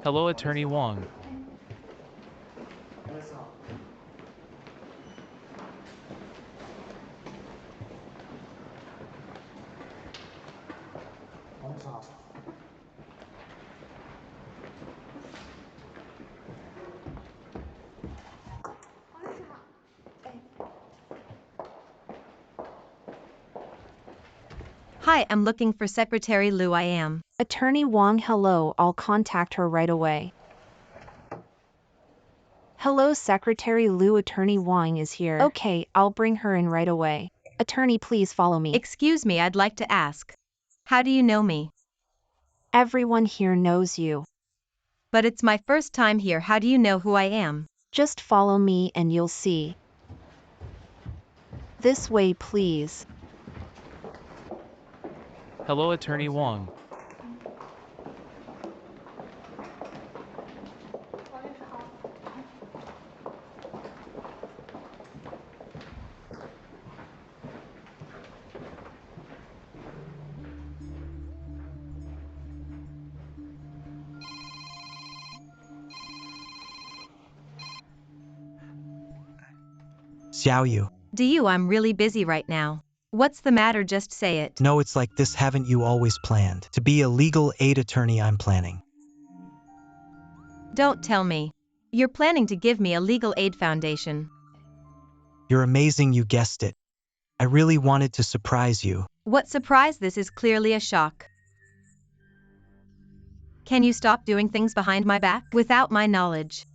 Hello, Attorney Wong. Hi, I'm looking for Secretary Liu. I am. Attorney Wong, hello, I'll contact her right away. Hello, Secretary Liu, Attorney Wong is here. Okay, I'll bring her in right away. Attorney, please follow me. Excuse me, I'd like to ask. How do you know me? Everyone here knows you. But it's my first time here. How do you know who I am? Just follow me and you'll see. This way, please. Hello, Attorney Wong. Xiaoyu. I'm really busy right now. What's the matter? Just say it. No, it's like this, haven't you always planned? To be a legal aid attorney, I'm planning. Don't tell me. You're planning to give me a legal aid foundation. You're amazing, you guessed it. I really wanted to surprise you. What surprise? This is clearly a shock. Can you stop doing things behind my back without my knowledge?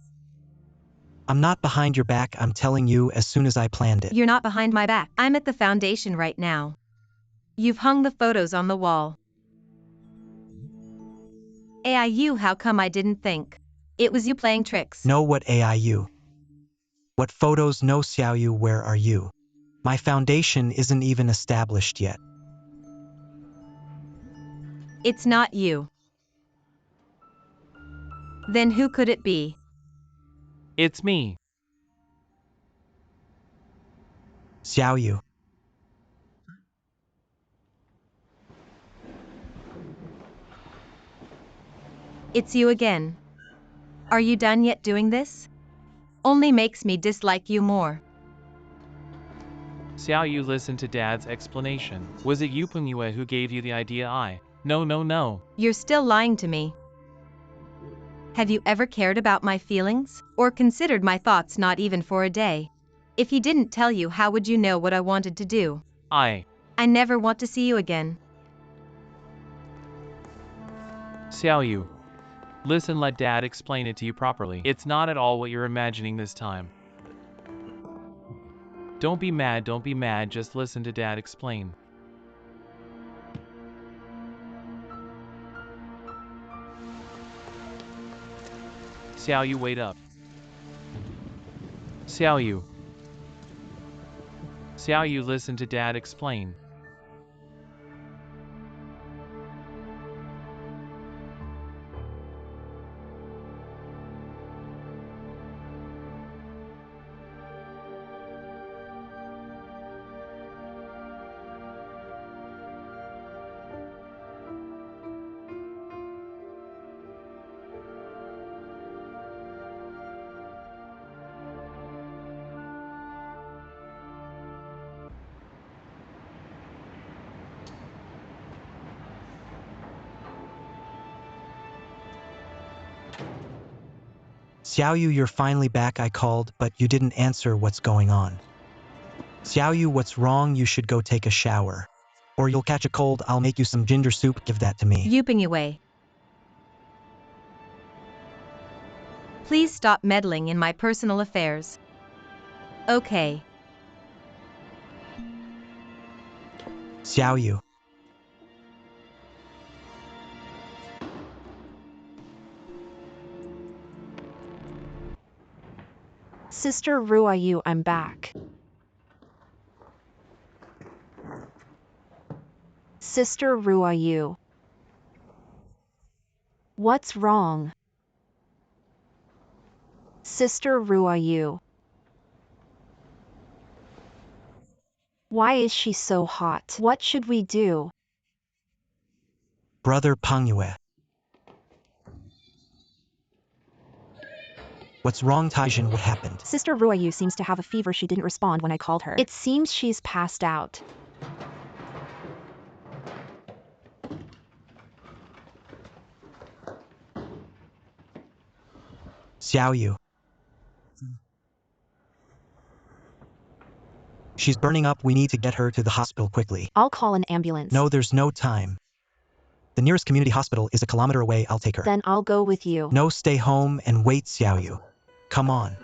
I'm not behind your back, I'm telling you as soon as I planned it. You're not behind my back. I'm at the foundation right now. You've hung the photos on the wall. Xiaoyu, how come I didn't think? It was you playing tricks. No, what Xiaoyu? What photos? No, Xiaoyu, where are you? My foundation isn't even established yet. It's not you. Then who could it be? It's me. Xiaoyu. It's you again. Are you done yet doing this? Only makes me dislike you more. Xiaoyu, listen to Dad's explanation. Was it you, Pengyue, who gave you the idea? No. You're still lying to me. Have you ever cared about my feelings, or considered my thoughts not even for a day? If he didn't tell you, how would you know what I wanted to do? I never want to see you again. Xiaoyu. Listen, let Dad explain it to you properly. It's not at all what you're imagining this time. Don't be mad, just listen to Dad explain. Xiaoyu, wait up. Xiaoyu. Xiaoyu, listen to Dad explain. Xiaoyu, you're finally back. I called, but you didn't answer. What's going on? Xiaoyu, what's wrong? You should go take a shower. Or you'll catch a cold. I'll make you some ginger soup. Give that to me. Yuping away. Please stop meddling in my personal affairs. Okay. Xiaoyu. Sister Ruayu, I'm back. Sister Ruayu. What's wrong? Sister Ruayu. Why is she so hot? What should we do? Brother Pengyue. What's wrong, Taijin? What happened? Sister Xiaoyu seems to have a fever. She didn't respond when I called her. It seems she's passed out. Xiaoyu. She's burning up. We need to get her to the hospital quickly. I'll call an ambulance. No, there's no time. The nearest community hospital is a kilometer away. I'll take her. Then I'll go with you. No, stay home and wait, Xiaoyu. Come on.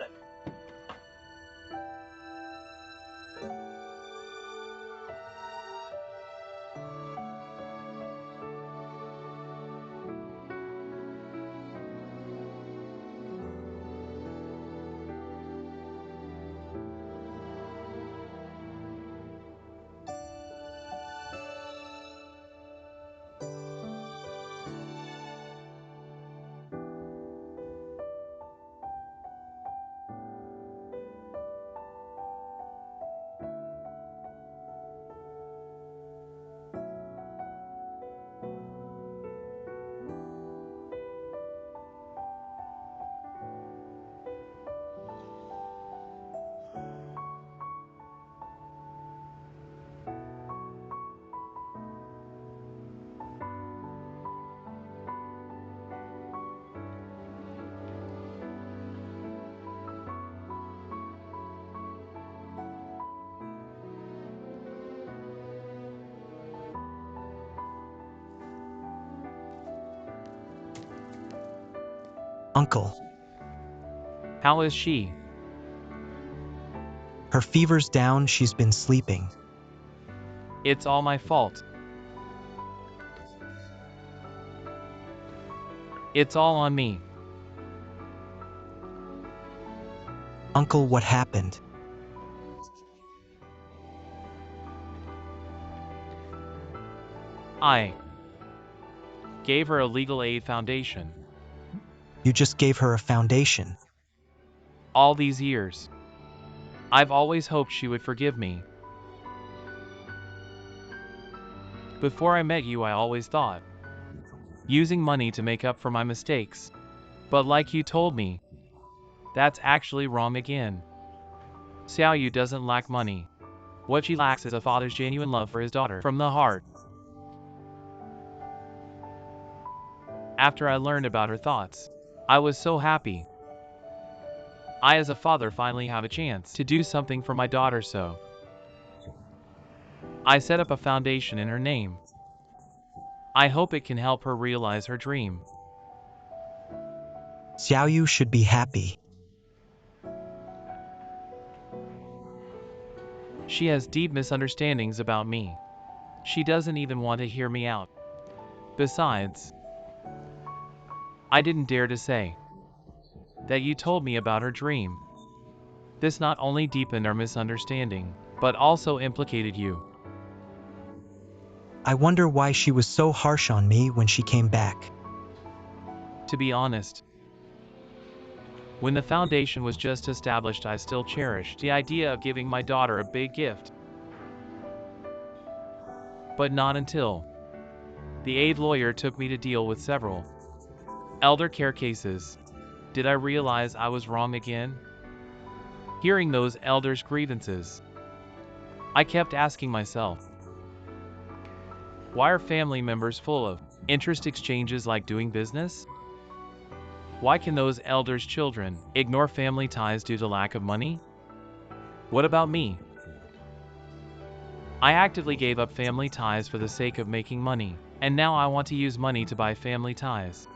Uncle. How is she? Her fever's down. She's been sleeping. It's all my fault. It's all on me. Uncle, what happened? I gave her a legal aid foundation. You just gave her a foundation. All these years, I've always hoped she would forgive me. Before I met you, I always thought using money to make up for my mistakes. But like you told me, that's actually wrong again. Xiaoyu doesn't lack money. What she lacks is a father's genuine love for his daughter from the heart. After I learned about her thoughts, I was so happy. I as a father finally have a chance to do something for my daughter, so I set up a foundation in her name. I hope it can help her realize her dream. Xiaoyu should be happy. She has deep misunderstandings about me. She doesn't even want to hear me out. Besides, I didn't dare to say that you told me about her dream. This not only deepened our misunderstanding, but also implicated you. I wonder why she was so harsh on me when she came back. To be honest, when the foundation was just established, I still cherished the idea of giving my daughter a big gift. But not until the aid lawyer took me to deal with several elder care cases did I realize I was wrong again. Hearing those elders' grievances, I kept asking myself, why are family members full of interest exchanges like doing business? Why can those elders' children ignore family ties due to lack of money? What about me? I actively gave up family ties for the sake of making money, and now I want to use money to buy family ties.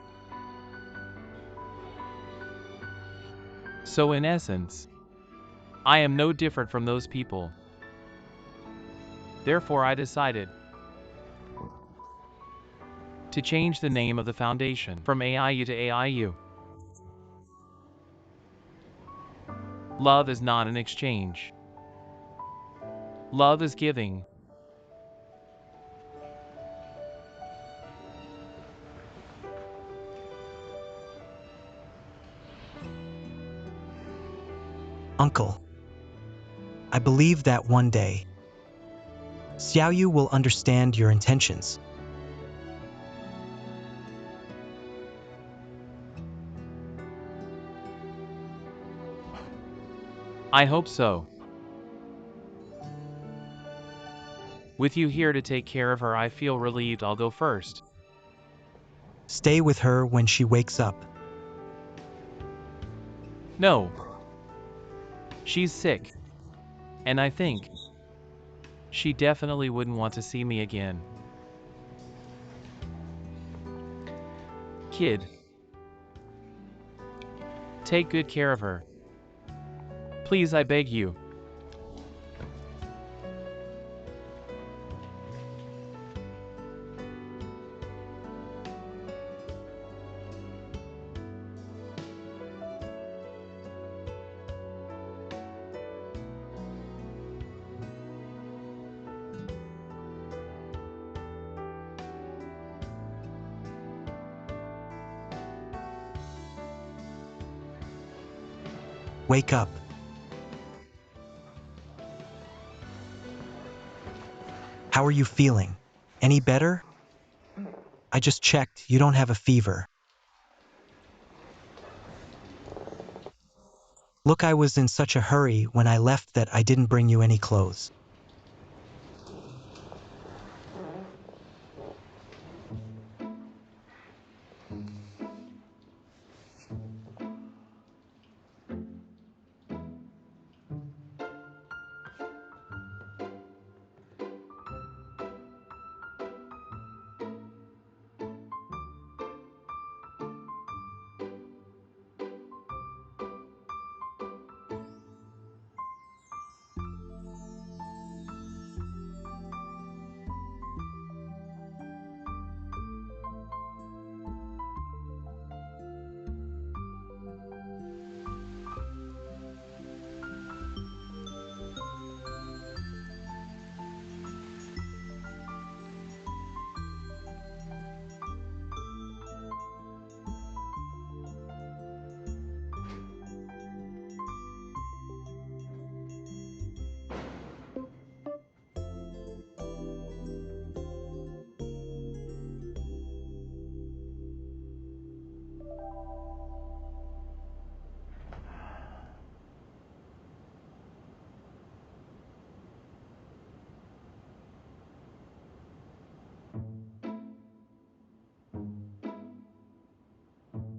So in essence, I am no different from those people. Therefore, I decided to change the name of the foundation from AIU to AIU. Love is not an exchange. Love is giving. Uncle. I believe that one day, Xiaoyu will understand your intentions. I hope so. With you here to take care of her, I feel relieved. I'll go first. Stay with her when she wakes up. No. She's sick. And I think she definitely wouldn't want to see me again. Kid, take good care of her. Please, I beg you. Wake up. How are you feeling? Any better? I just checked, you don't have a fever. Look, I was in such a hurry when I left that I didn't bring you any clothes.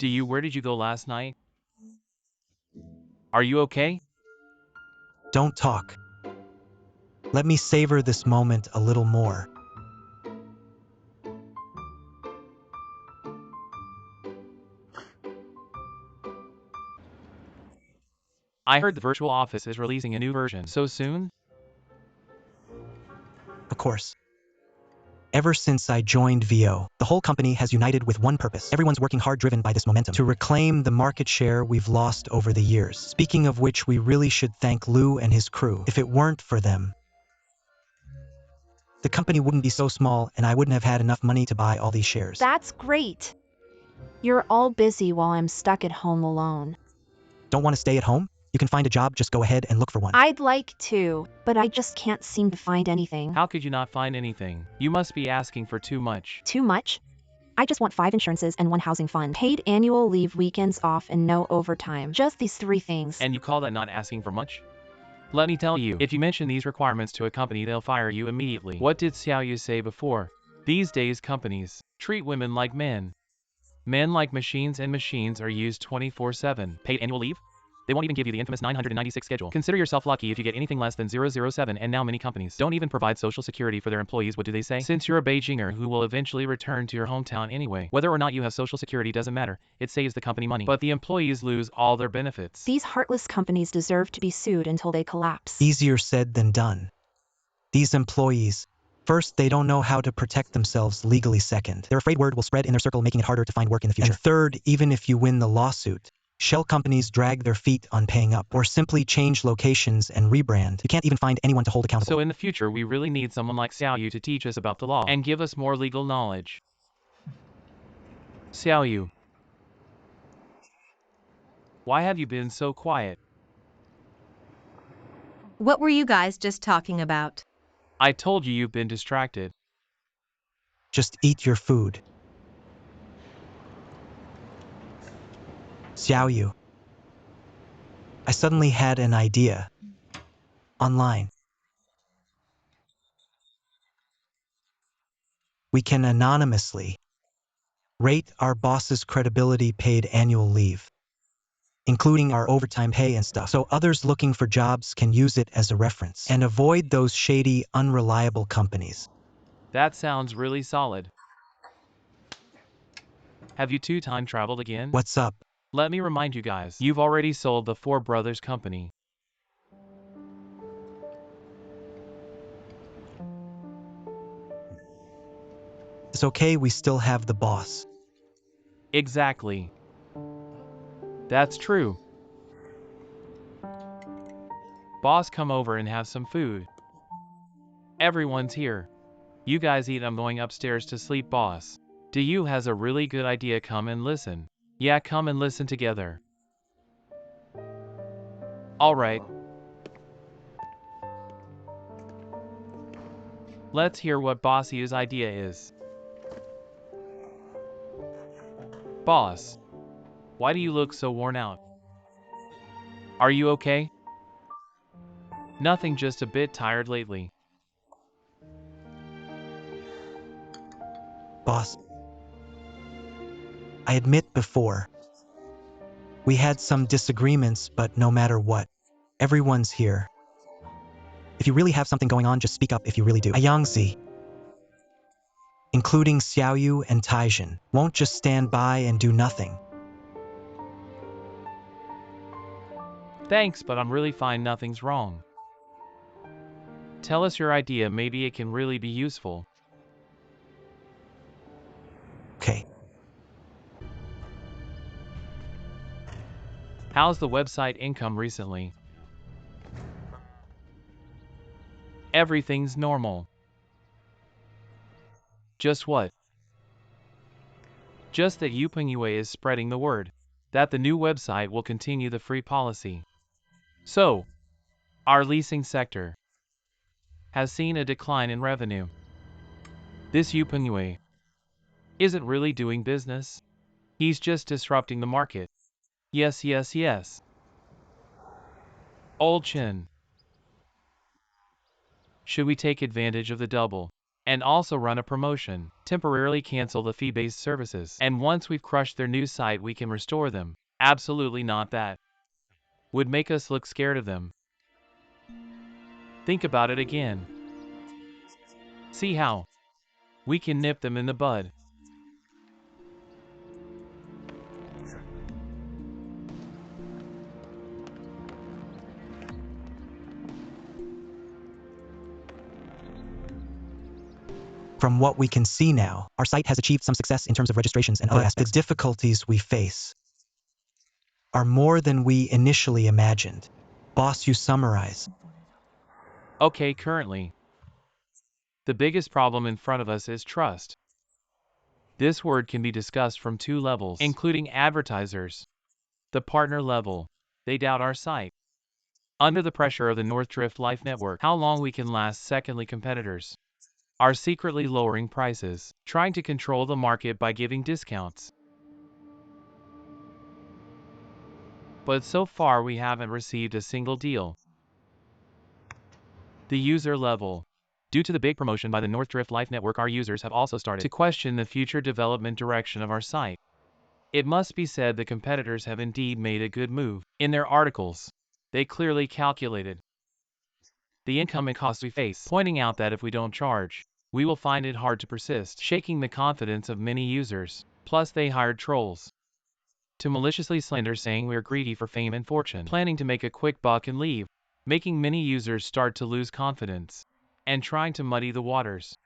Where did you go last night? Are you okay? Don't talk. Let me savor this moment a little more. I heard the virtual office is releasing a new version so soon. Of course. Ever since I joined VO, the whole company has united with one purpose. Everyone's working hard, driven by this momentum, to reclaim the market share we've lost over the years. Speaking of which, we really should thank Lou and his crew. If it weren't for them, the company wouldn't be so small and I wouldn't have had enough money to buy all these shares. That's great. You're all busy while I'm stuck at home alone. Don't want to stay at home? You can find a job, just go ahead and look for one. I'd like to, but I just can't seem to find anything. How could you not find anything? You must be asking for too much. Too much? I just want 5 insurances and 1 housing fund, paid annual leave, weekends off, and no overtime. Just these 3 things. And you call that not asking for much? Let me tell you, if you mention these requirements to a company, they'll fire you immediately. What did Xiaoyu say before? These days companies treat women like men. Men like machines, and machines are used 24/7. Paid annual leave? They won't even give you the infamous 996 schedule. Consider yourself lucky if you get anything less than 007, and now many companies don't even provide social security for their employees. What do they say? Since you're a Beijinger who will eventually return to your hometown anyway, whether or not you have social security doesn't matter. It saves the company money. But the employees lose all their benefits. These heartless companies deserve to be sued until they collapse. Easier said than done. These employees, first, they don't know how to protect themselves legally. Second, they're afraid word will spread in their circle, making it harder to find work in the future. And third, even if you win the lawsuit, shell companies drag their feet on paying up, or simply change locations and rebrand. You can't even find anyone to hold accountable. So in the future, we really need someone like Xiaoyu to teach us about the law and give us more legal knowledge. Xiaoyu, why have you been so quiet? What were you guys just talking about? I told you you've been distracted. Just eat your food. Xiaoyu, I suddenly had an idea. Online. We can anonymously rate our boss's credibility paid annual leave, including our overtime pay and stuff, so others looking for jobs can use it as a reference and avoid those shady, unreliable companies. That sounds really solid. Have you two time traveled again? What's up? Let me remind you guys, you've already sold the Four Brothers company. It's okay, we still have the boss. Exactly. That's true. Boss, come over and have some food. Everyone's here. You guys eat, I'm going upstairs to sleep, boss. Do you has a really good idea, come and listen. Yeah, come and listen together. Alright. Let's hear what Bossy's idea is. Boss. Why do you look so worn out? Are you okay? Nothing, just a bit tired lately. Boss. I admit before, we had some disagreements, but no matter what, everyone's here. If you really have something going on, just speak up if you really do. Ayangzi, including Xiaoyu and Taijin, won't just stand by and do nothing. Thanks, but I'm really fine, nothing's wrong. Tell us your idea, maybe it can really be useful. Okay. How's the website income recently? Everything's normal. Just what? Just that Yupingyue is spreading the word that the new website will continue the free policy. So, our leasing sector has seen a decline in revenue. This Yupingyue isn't really doing business. He's just disrupting the market. Yes, yes, yes. Old Chin. Should we take advantage of the double and also run a promotion, temporarily cancel the fee-based services, and once we've crushed their new site we can restore them? Absolutely not, that would make us look scared of them. Think about it again. See how we can nip them in the bud. From what we can see now, our site has achieved some success in terms of registrations and other aspects. The difficulties we face are more than we initially imagined. Boss, you summarize. Okay, currently, the biggest problem in front of us is trust. This word can be discussed from two levels, including advertisers. The partner level, they doubt our site. Under the pressure of the North Drift Life Network, how long we can last. Secondly, competitors are secretly lowering prices, trying to control the market by giving discounts. But so far we haven't received a single deal. The user level. Due to the big promotion by the North Drift Life Network, our users have also started to question the future development direction of our site. It must be said the competitors have indeed made a good move. In their articles, they clearly calculated the income and costs we face, pointing out that if we don't charge, we will find it hard to persist, shaking the confidence of many users. Plus they hired trolls to maliciously slander, saying we're greedy for fame and fortune, planning to make a quick buck and leave, making many users start to lose confidence and trying to muddy the waters.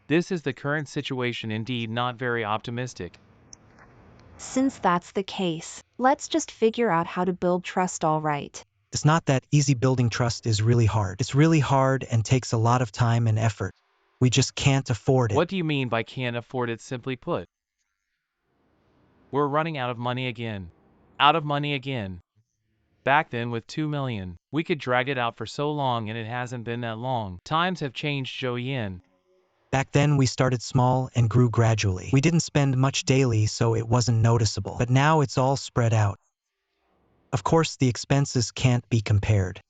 This is the current situation, indeed not very optimistic. Since that's the case, let's just figure out how to build trust, all right? It's not that easy. Building trust is really hard. It's really hard and takes a lot of time and effort. We just can't afford it. What do you mean by can't afford it? Simply put, we're running out of money again. Out of money again. Back then with 2 million, we could drag it out for so long, and it hasn't been that long. Times have changed, Zhou Yin. Back then we started small and grew gradually. We didn't spend much daily, so it wasn't noticeable. But now it's all spread out. Of course, the expenses can't be compared.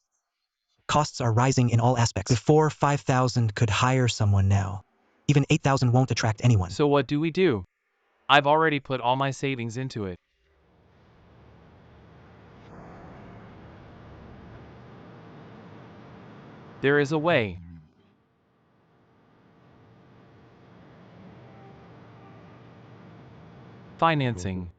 Costs are rising in all aspects. Before 5,000 could hire someone now. Even 8,000 won't attract anyone. So what do we do? I've already put all my savings into it. There is a way. Financing.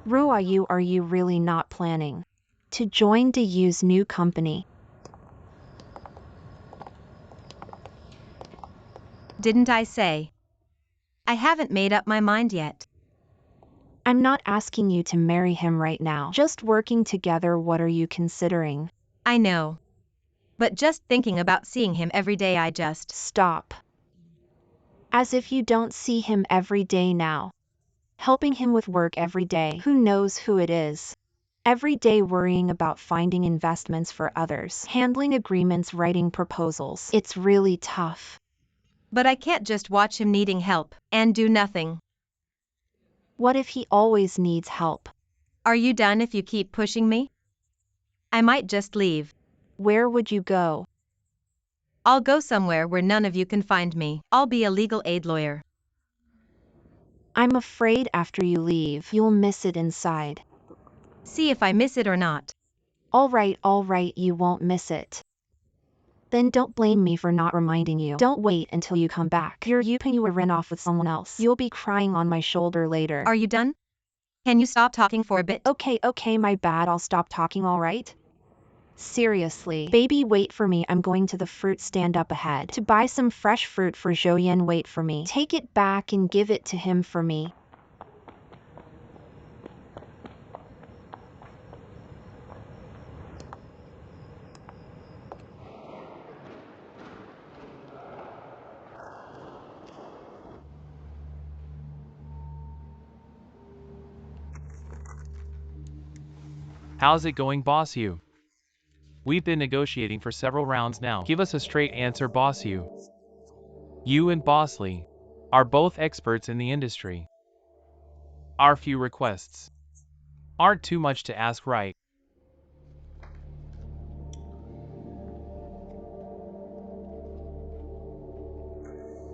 Xiaoyu, are you really not planning to join Dayu's new company? Didn't I say? I haven't made up my mind yet. I'm not asking you to marry him right now. Just working together, what are you considering? I know. But just thinking about seeing him every day, I just... Stop. As if you don't see him every day now. Helping him with work every day. Who knows who it is? Every day worrying about finding investments for others. Handling agreements, writing proposals. It's really tough. But I can't just watch him needing help and do nothing. What if he always needs help? Are you done if you keep pushing me? I might just leave. Where would you go? I'll go somewhere where none of you can find me. I'll be a legal aid lawyer. I'm afraid after you leave, you'll miss it inside. See if I miss it or not. All right, you won't miss it. Then don't blame me for not reminding you. Don't wait until you come back. You ran off with someone else. You'll be crying on my shoulder later. Are you done? Can you stop talking for a bit? Okay, my bad. I'll stop talking, all right? Seriously. Baby, wait for me. I'm going to the fruit stand up ahead to buy some fresh fruit for Zhouyan. Wait for me. Take it back and give it to him for me. How's it going, boss you? We've been negotiating for several rounds now. Give us a straight answer, boss you. You and Bosley are both experts in the industry. Our few requests aren't too much to ask, right?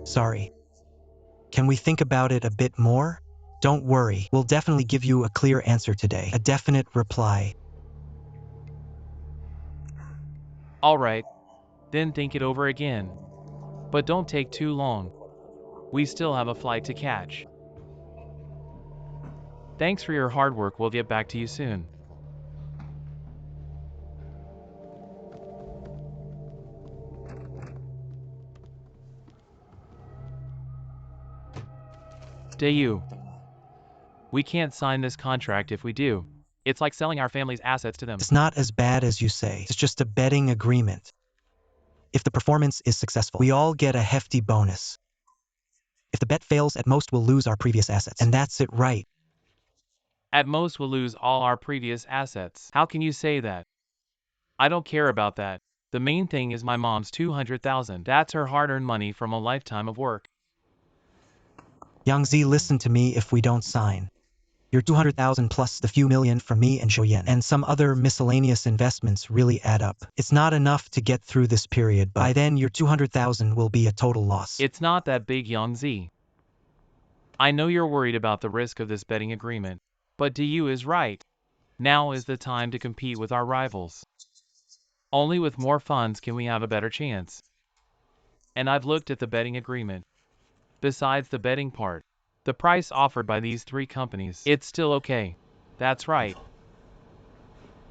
Sorry. Can we think about it a bit more? Don't worry, we'll definitely give you a clear answer today. A definite reply. Alright, then think it over again. But don't take too long. We still have a flight to catch. Thanks for your hard work, we'll get back to you soon. Dayu. We can't sign this contract if we do. It's like selling our family's assets to them. It's not as bad as you say. It's just a betting agreement. If the performance is successful, we all get a hefty bonus. If the bet fails, at most we'll lose our previous assets. And that's it, right? At most we'll lose all our previous assets. How can you say that? I don't care about that. The main thing is my mom's 200,000. That's her hard-earned money from a lifetime of work. Yangzi, listen to me. If we don't sign, your 200,000 plus the few million from me and Zhouyan and some other miscellaneous investments really add up. It's not enough to get through this period, but by then your 200,000 will be a total loss. It's not that big, Yangzi. I know you're worried about the risk of this betting agreement, but Dayu is right. Now is the time to compete with our rivals. Only with more funds can we have a better chance. And I've looked at the betting agreement. Besides the betting part, the price offered by these three companies, it's still okay. That's right.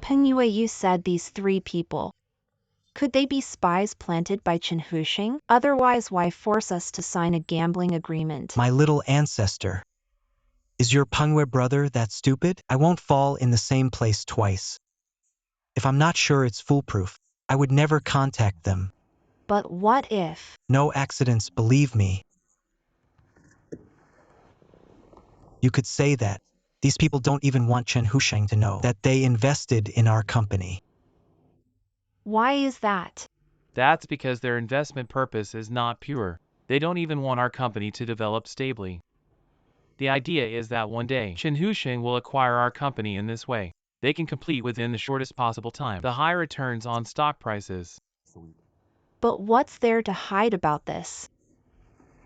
Pengyue, you said these three people. Could they be spies planted by Chen Husheng? Otherwise, why force us to sign a gambling agreement? My little ancestor. Is your Pengyue brother that stupid? I won't fall in the same place twice. If I'm not sure it's foolproof, I would never contact them. But what if? No accidents, believe me. You could say that. These people don't even want Chen Husheng to know that they invested in our company. Why is that? That's because their investment purpose is not pure. They don't even want our company to develop stably. The idea is that one day, Xinhusheng will acquire our company in this way. They can complete within the shortest possible time. The high returns on stock prices. But what's there to hide about this?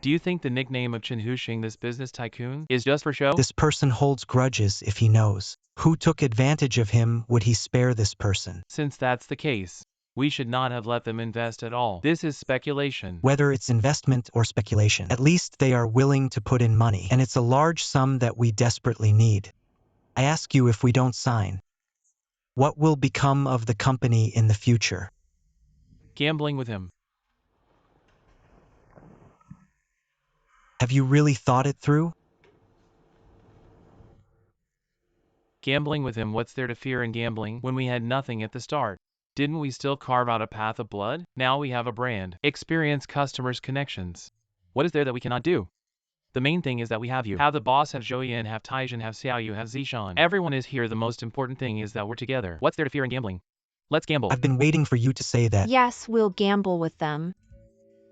Do you think the nickname of Xinhusheng, this business tycoon, is just for show? This person holds grudges if he knows who took advantage of him. Would he spare this person? Since that's the case, we should not have let them invest at all. This is speculation. Whether it's investment or speculation, at least they are willing to put in money, and it's a large sum that we desperately need. I ask you, if we don't sign, what will become of the company in the future? Gambling with him. Have you really thought it through? Gambling with him. What's there to fear in gambling when we had nothing at the start? Didn't we still carve out a path of blood? Now we have a brand, experience, customers, connections. What is there that we cannot do? The main thing is that we have you. Have the boss, have Zhouyin, have Taijin, have Xiaoyu, have Zishan. Everyone is here. The most important thing is that we're together. What's there to fear in gambling? Let's gamble. I've been waiting for you to say that. Yes, we'll gamble with them.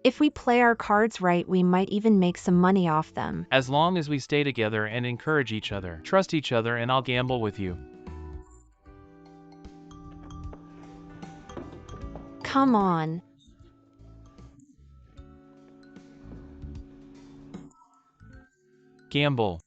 If we play our cards right, we might even make some money off them. As long as we stay together and encourage each other, trust each other, and I'll gamble with you. Come on. Gamble.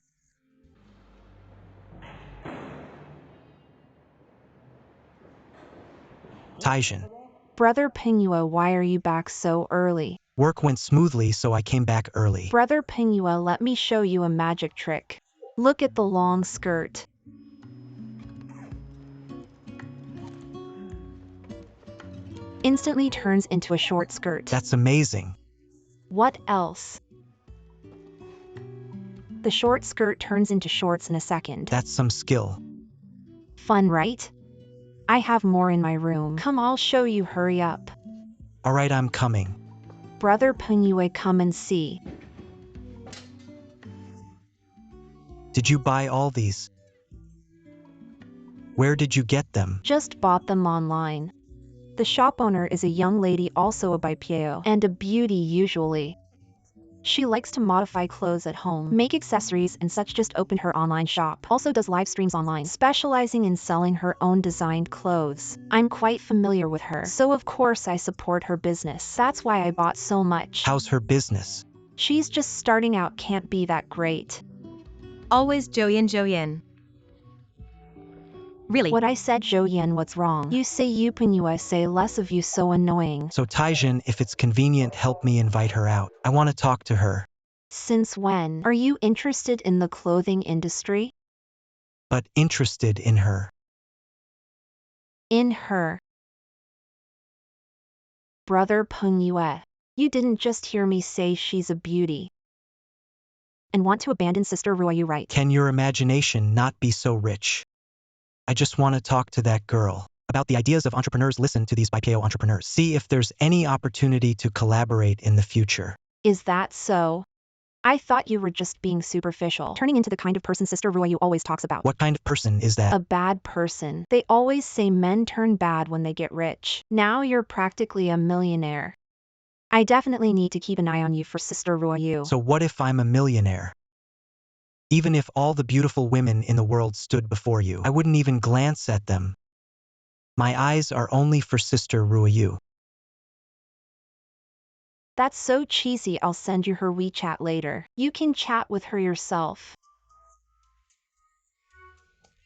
Taijin. Brother Pingyue, why are you back so early? Work went smoothly, so I came back early. Brother Pingyue, let me show you a magic trick. Look at the long skirt. Instantly turns into a short skirt. That's amazing. What else? The short skirt turns into shorts in a second. That's some skill. Fun, right? I have more in my room. Come, I'll show you, hurry up. All right, I'm coming. Brother Pingyue, come and see. Did you buy all these? Where did you get them? Just bought them online. The shop owner is a young lady, also a bipieo, and a beauty usually. She likes to modify clothes at home, make accessories and such. Just opened her online shop. Also does live streams online, specializing in selling her own designed clothes. I'm quite familiar with her, so of course I support her business. That's why I bought so much. How's her business? She's just starting out, can't be that great. Always Zhouyin. Really? What I said, Zhouyin, what's wrong? You say you Pingyue, say less of you, so annoying. So Taijin, if it's convenient, help me invite her out. I want to talk to her. Since when? Are you interested in the clothing industry? But interested in her. In her. Brother Pingyue, you didn't just hear me say she's a beauty. And want to abandon Sister Ruoyu, right? Can your imagination not be so rich? I just want to talk to that girl about the ideas of entrepreneurs. Listen to these bipieo entrepreneurs. See if there's any opportunity to collaborate in the future. Is that so? I thought you were just being superficial, turning into the kind of person Sister Ruoyu always talks about. What kind of person is that? A bad person. They always say men turn bad when they get rich. Now you're practically a millionaire. I definitely need to keep an eye on you for Sister Ruoyu. So what if I'm a millionaire? Even if all the beautiful women in the world stood before you, I wouldn't even glance at them. My eyes are only for Sister Ruoyu. That's so cheesy. I'll send you her WeChat later. You can chat with her yourself.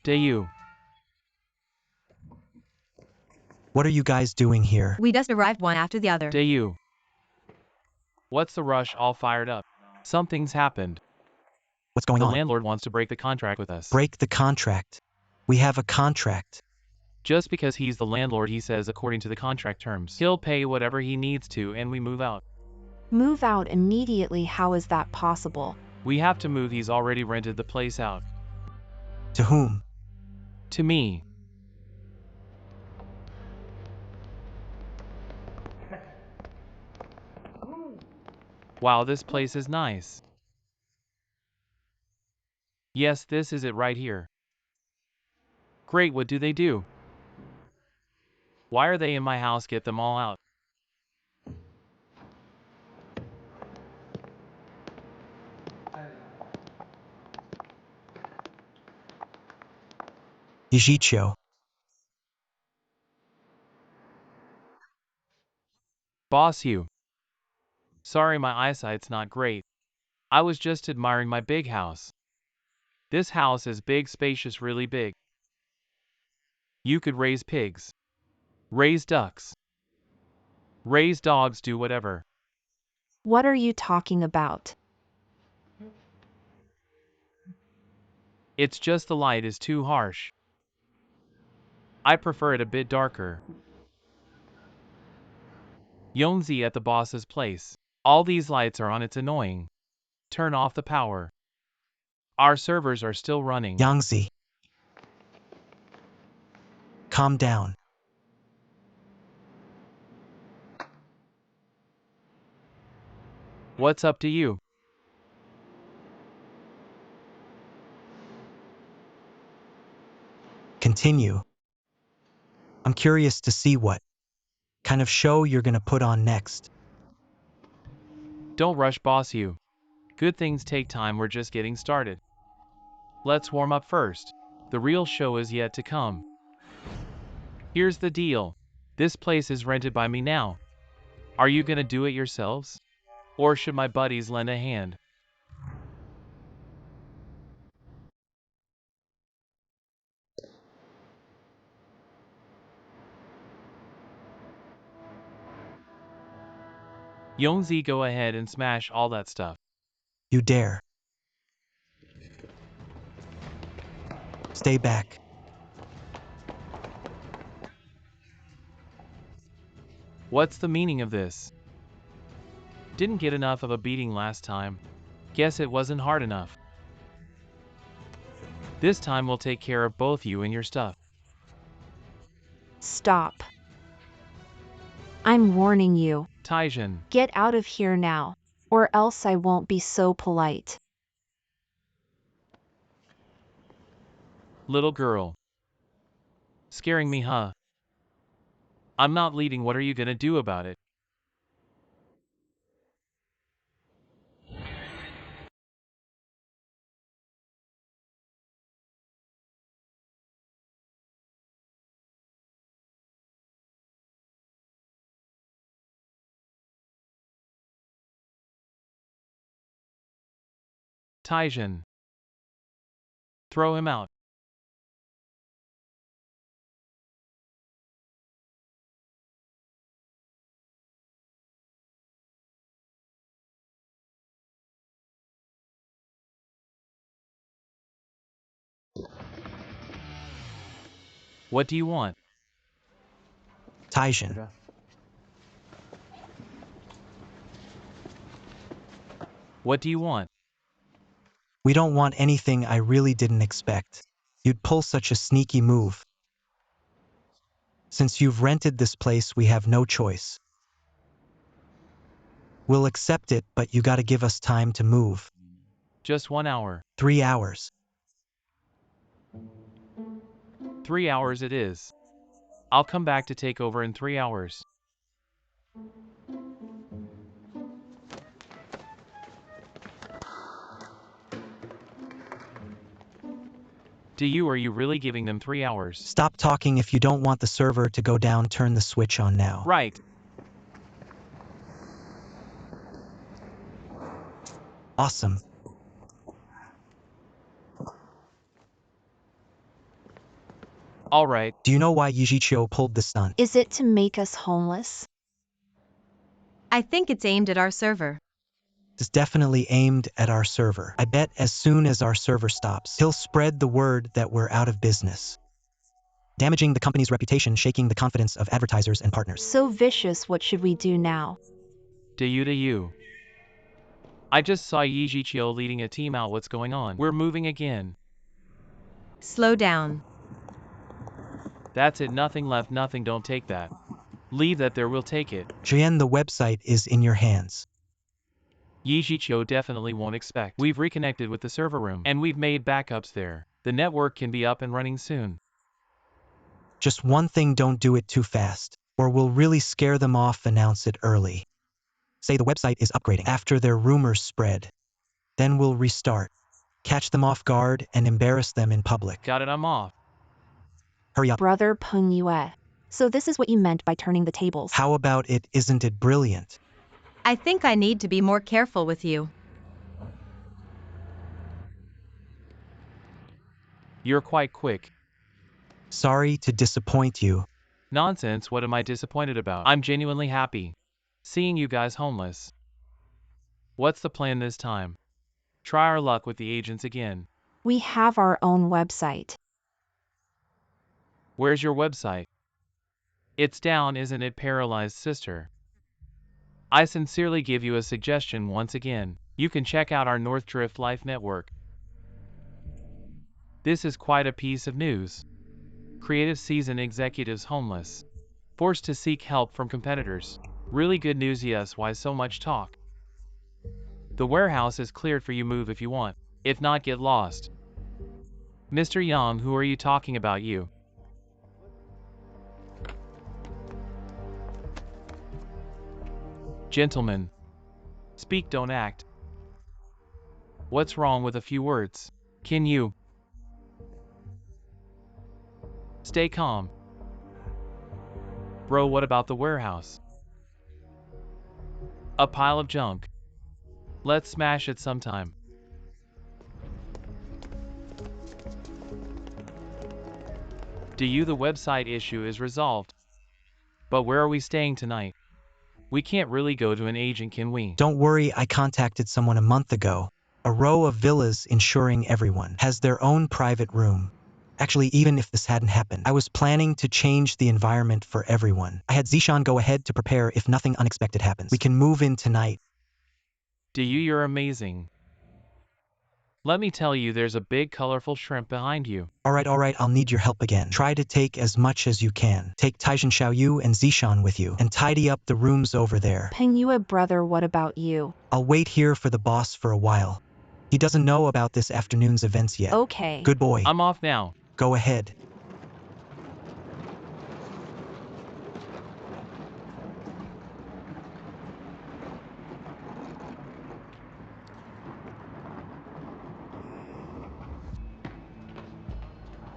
Dayu. What are you guys doing here? We just arrived one after the other. Dayu. What's the rush? All fired up. Something's happened. What's going The on? landlord wants to break the contract with us. Break the contract. We have a contract. Just because he's the landlord, he says according to the contract terms, he'll pay whatever he needs to and we move out. Move out immediately? How is that possible? We have to move. He's already rented the place out. To whom? To me. Wow, this place is nice. Yes, this is it right here. Great, what do they do? Why are they in my house? Get them all out. Yijicho. Boss you. Sorry, my eyesight's not great. I was just admiring my big house. This house is big, spacious, really big. You could raise pigs, raise ducks, raise dogs, do whatever. What are you talking about? It's just the light is too harsh. I prefer it a bit darker. Yonzi at the boss's place. All these lights are on, it's annoying. Turn off the power. Our servers are still running. Yangzi. Calm down. What's up to you? Continue. I'm curious to see what kind of show you're gonna put on next. Don't rush, boss you. Good things take time, we're just getting started. Let's warm up first. The real show is yet to come. Here's the deal. This place is rented by me now. Are you gonna do it yourselves? Or should my buddies lend a hand? Yongzi, go ahead and smash all that stuff. You dare. Stay back. What's the meaning of this? Didn't get enough of a beating last time. Guess it wasn't hard enough. This time we'll take care of both you and your stuff. Stop. I'm warning you. Taijin, Get out of here now, or else I won't be so polite. little girl. Scaring me, huh? I'm not leading, what are you gonna do about it? Taijin. Throw him out. What do you want? Taijin. What do you want? We don't want anything. I really didn't expect you'd pull such a sneaky move. Since you've rented this place, we have no choice. We'll accept it, but you gotta give us time to move. Just 1 hour. 3 hours. 3 hours it is. I'll come back to take over in 3 hours. Are you really giving them 3 hours? Stop talking. If you don't want the server to go down, turn the switch on now. Right. Awesome. All right. Do you know why Yijicho pulled the stunt? Is it to make us homeless? I think it's aimed at our server. It's definitely aimed at our server. I bet as soon as our server stops, he'll spread the word that we're out of business, damaging the company's reputation, shaking the confidence of advertisers and partners. So vicious, what should we do now? Do you. I just saw Yijichio leading a team out. What's going on? We're moving again. Slow down. That's it, nothing left, nothing, don't take that. Leave that there, we'll take it. Jian, the website is in your hands. Yijichio definitely won't expect. We've reconnected with the server room, and we've made backups there. The network can be up and running soon. Just one thing, don't do it too fast, or we'll really scare them off. Announce it early. Say the website is upgrading after their rumors spread. Then we'll restart. Catch them off guard and embarrass them in public. Got it, I'm off. Hurry up. Brother Peng Yue. So this is what you meant by turning the tables. How about it? Isn't it brilliant? I think I need to be more careful with you. You're quite quick. Sorry to disappoint you. Nonsense, what am I disappointed about? I'm genuinely happy seeing you guys homeless. What's the plan this time? Try our luck with the agents again. We have our own website. Where's your website? It's down, isn't it, paralyzed sister? I sincerely give you a suggestion once again. You can check out our North Drift Life Network. This is quite a piece of news. Creative season executives homeless. Forced to seek help from competitors. Really good news, yes, why so much talk? The warehouse is cleared for you, move if you want. If not, get lost. Mr. Yang, who are you talking about, you? Gentlemen. Speak, don't act. What's wrong with a few words? Can you stay calm? Bro, what about the warehouse? A pile of junk. Let's smash it sometime. The website issue is resolved. But where are we staying tonight? We can't really go to an agent, can we? Don't worry, I contacted someone a month ago. A row of villas ensuring everyone has their own private room. Actually, even if this hadn't happened, I was planning to change the environment for everyone. I had Zishan go ahead to prepare if nothing unexpected happens. We can move in tonight. You're amazing. Let me tell you, there's a big colorful shrimp behind you. Alright, I'll need your help again. Try to take as much as you can. Take Taishan, Xiaoyu, and Zishan with you, and tidy up the rooms over there. Peng Yue, brother, what about you? I'll wait here for the boss for a while. He doesn't know about this afternoon's events yet. Okay. Good boy. I'm off now. Go ahead.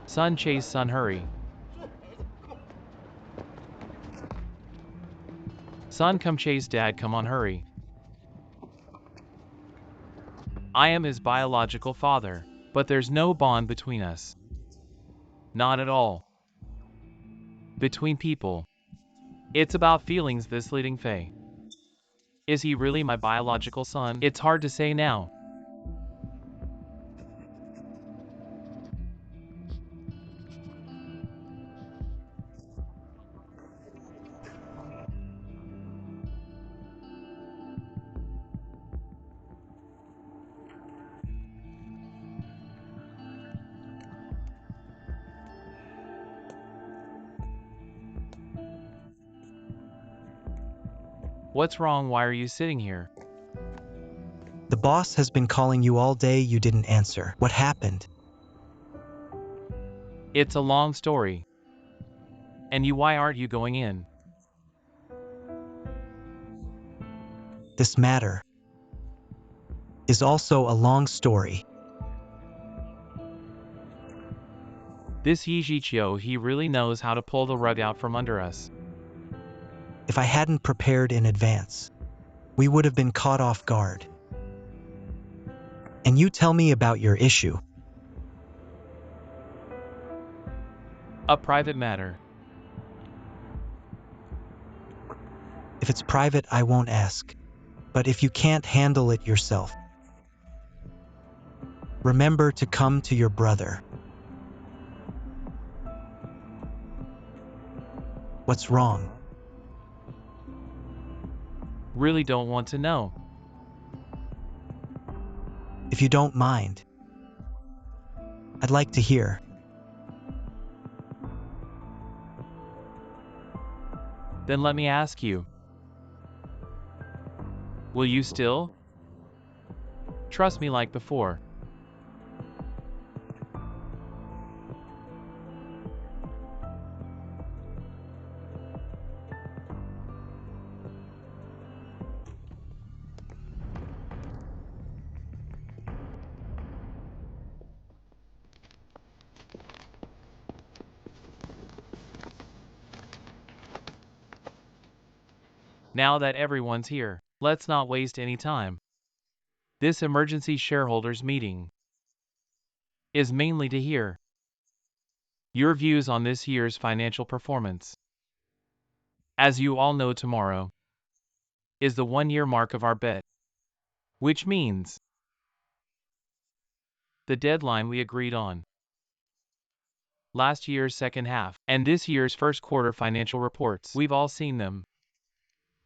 Son, chase, son, hurry. Son, come chase dad, come on, hurry. I am his biological father, but there's no bond between us. Not at all. Between people. It's about feelings, this leading Faye. Is he really my biological son? It's hard to say now. What's wrong? Why are you sitting here? The boss has been calling you all day, you didn't answer. What happened? It's a long story. And why aren't you going in? This matter is also a long story. This Yijiqiu, he really knows how to pull the rug out from under us. If I hadn't prepared in advance, we would have been caught off guard. And you tell me about your issue. A private matter. If it's private, I won't ask. But if you can't handle it yourself, remember to come to your brother. What's wrong? Really don't want to know. If you don't mind, I'd like to hear. Then let me ask you. Will you still trust me like before? Now that everyone's here, let's not waste any time. This emergency shareholders meeting is mainly to hear your views on this year's financial performance. As you all know, tomorrow is the 1-year mark of our bet, which means the deadline we agreed on last year's second half and this year's first quarter financial reports. We've all seen them.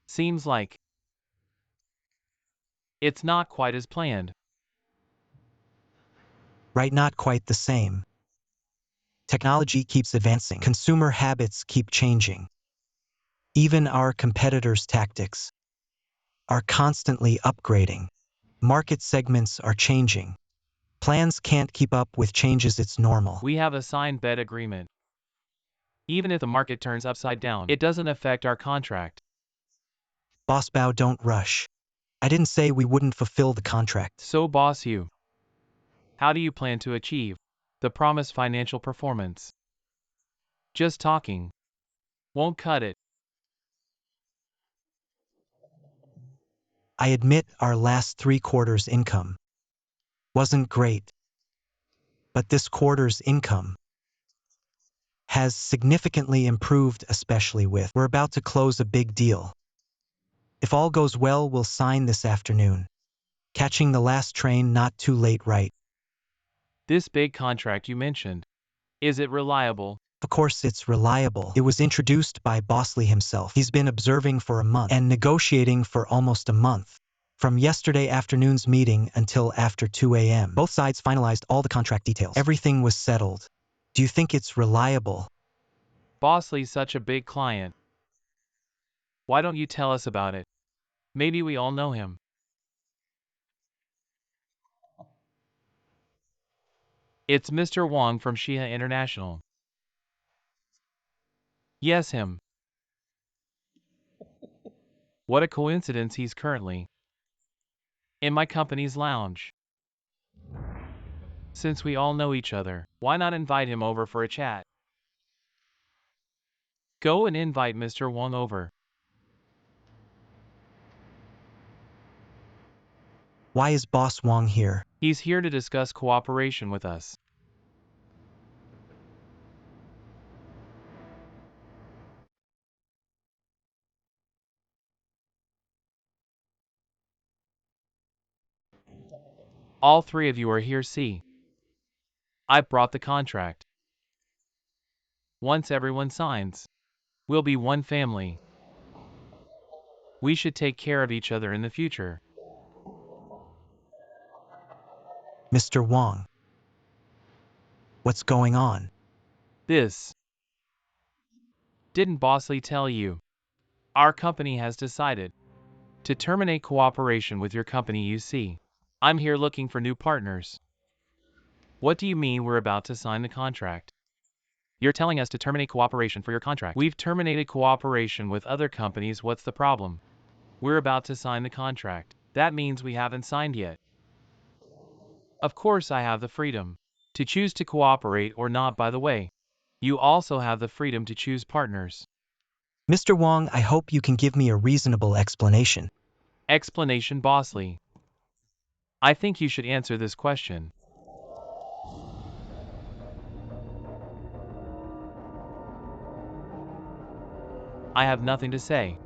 Seems like it's not quite as planned. Right, not quite the same. Technology keeps advancing. Consumer habits keep changing. Even our competitors' tactics are constantly upgrading. Market segments are changing. Plans can't keep up with changes, it's normal. We have a signed bet agreement. Even if the market turns upside down, it doesn't affect our contract. Boss Bao, don't rush. I didn't say we wouldn't fulfill the contract. So boss you, how do you plan to achieve the promised financial performance? Just talking won't cut it. I admit our last 3 quarters' income wasn't great. But this quarter's income has significantly improved, especially with we're about to close a big deal. If all goes well, we'll sign this afternoon. Catching the last train, not too late, right? This big contract you mentioned, is it reliable? Of course it's reliable. It was introduced by Bosley himself. He's been observing for a month and negotiating for almost a month. From yesterday afternoon's meeting until after 2 a.m. Both sides finalized all the contract details. Everything was settled. Do you think it's reliable? Bosley's such a big client. Why don't you tell us about it? Maybe we all know him. It's Mr. Wang from Xia International. Yes, him. What a coincidence, he's currently in my company's lounge. Since we all know each other, why not invite him over for a chat? Go and invite Mr. Wang over. Why is Boss Wang here? He's here to discuss cooperation with us. All 3 of you are here, see? I brought the contract. Once everyone signs, we'll be one family. We should take care of each other in the future. Mr. Wang, what's going on? This. Didn't Bosley tell you? Our company has decided to terminate cooperation with your company, you see. I'm here looking for new partners. What do you mean we're about to sign the contract? You're telling us to terminate cooperation for your contract. We've terminated cooperation with other companies, what's the problem? We're about to sign the contract. That means we haven't signed yet. Of course I have the freedom to choose to cooperate or not, by the way. You also have the freedom to choose partners. Mr. Wang, I hope you can give me a reasonable explanation. Explanation, Bosley. I think you should answer this question. I have nothing to say.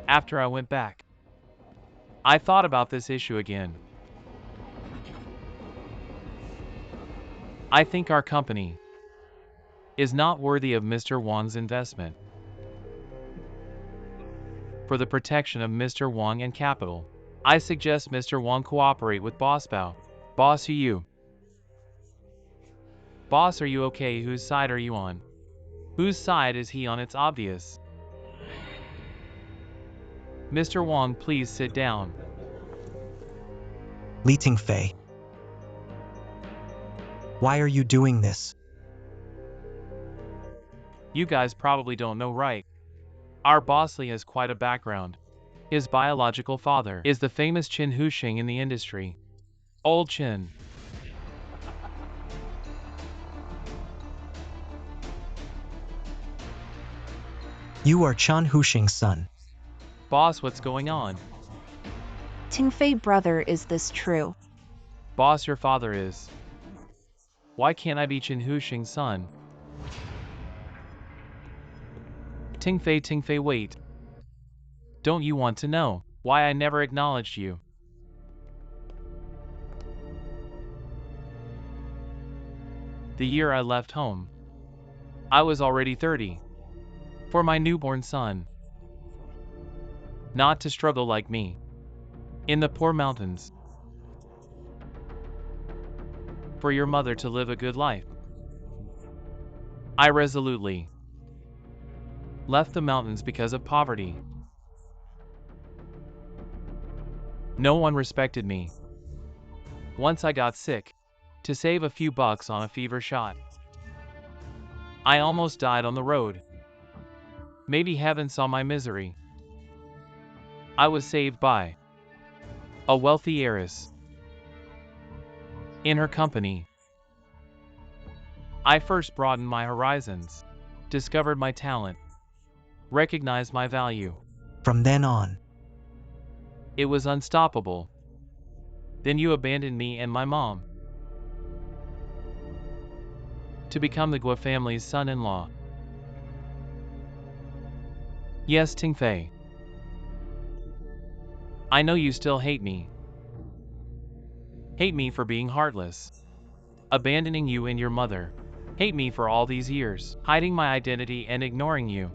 After I went back, I thought about this issue again. I think our company is not worthy of Mr. Wang's investment. For the protection of Mr. Wang and capital, I suggest Mr. Wang cooperate with Boss Bao. Boss, who you? Boss, are you okay? Whose side are you on? Whose side is he on? It's obvious. Mr. Wang, please sit down. Li Tingfei, why are you doing this? You guys probably don't know, right? Our Bosley has quite a background. His biological father is the famous Qin Husheng in the industry. Old Qin. You are Chan Huxing's son. Boss, what's going on? Tingfei brother, is this true? Boss, your father is. Why can't I be Chen Huxing's son? Tingfei, wait. Don't you want to know why I never acknowledged you? The year I left home, I was already 30. For my newborn son not to struggle like me in the poor mountains. For your mother to live a good life. I resolutely left the mountains because of poverty. No one respected me. Once I got sick, to save a few bucks on a fever shot. I almost died on the road. Maybe heaven saw my misery. I was saved by a wealthy heiress. In her company, I first broadened my horizons, discovered my talent, recognized my value. From then on, It was unstoppable. Then you abandoned me and my mom to become the Guo family's son-in-law. Yes, Tingfei. I know you still hate me. Hate me for being heartless, abandoning you and your mother. Hate me for all these years, hiding my identity and ignoring you.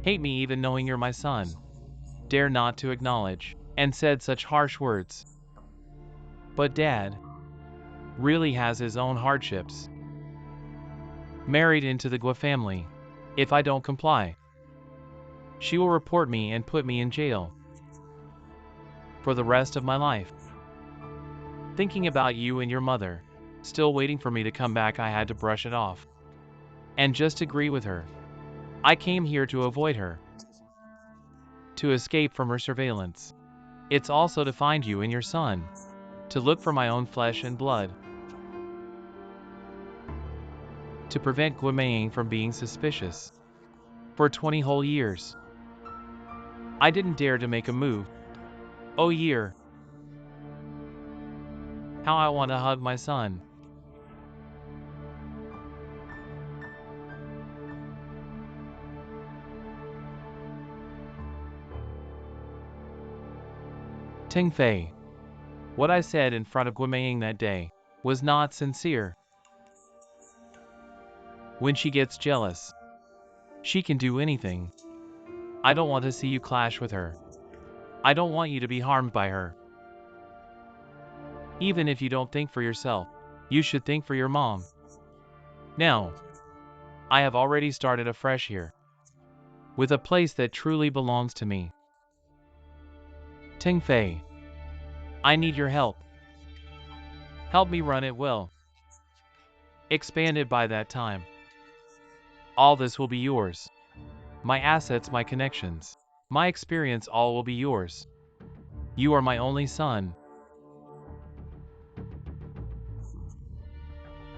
Hate me even knowing you're my son. Dare not to acknowledge, and said such harsh words. But Dad really has his own hardships. Married into the Guo family. If I don't comply, she will report me and put me in jail for the rest of my life. Thinking about you and your mother, still waiting for me to come back, I had to brush it off and just agree with her. I came here to avoid her, to escape from her surveillance. It's also to find you and your son, to look for my own flesh and blood, to prevent Guo from being suspicious. For 20 whole years, I didn't dare to make a move. Oh year, how I want to hug my son. Tingfei, what I said in front of Guo that day was not sincere. When she gets jealous, she can do anything. I don't want to see you clash with her. I don't want you to be harmed by her. Even if you don't think for yourself, you should think for your mom. Now, I have already started afresh here, with a place that truly belongs to me. Tingfei, I need your help. Help me run it well. Expand it by that time. All this will be yours. My assets, my connections, my experience, all will be yours. You are my only son.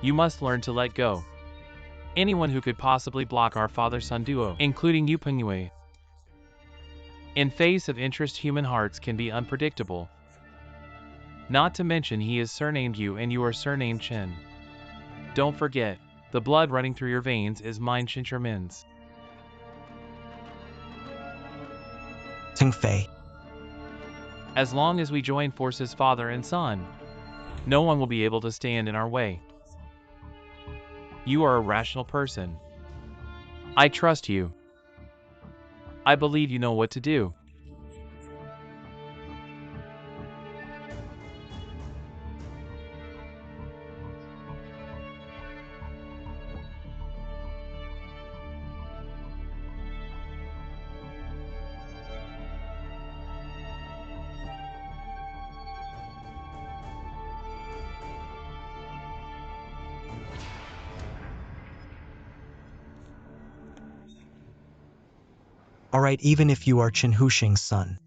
You must learn to let go. Anyone who could possibly block our father-son duo, including you, Pengyue. In face of interest, human hearts can be unpredictable. Not to mention he is surnamed Yu and you are surnamed Chen. Don't forget, the blood running through your veins is mine, Shinchermin's. Tingfei. As long as we join forces, father and son, no one will be able to stand in our way. You are a rational person. I trust you. I believe you know what to do. Alright, even if you are Chen Huxing's son.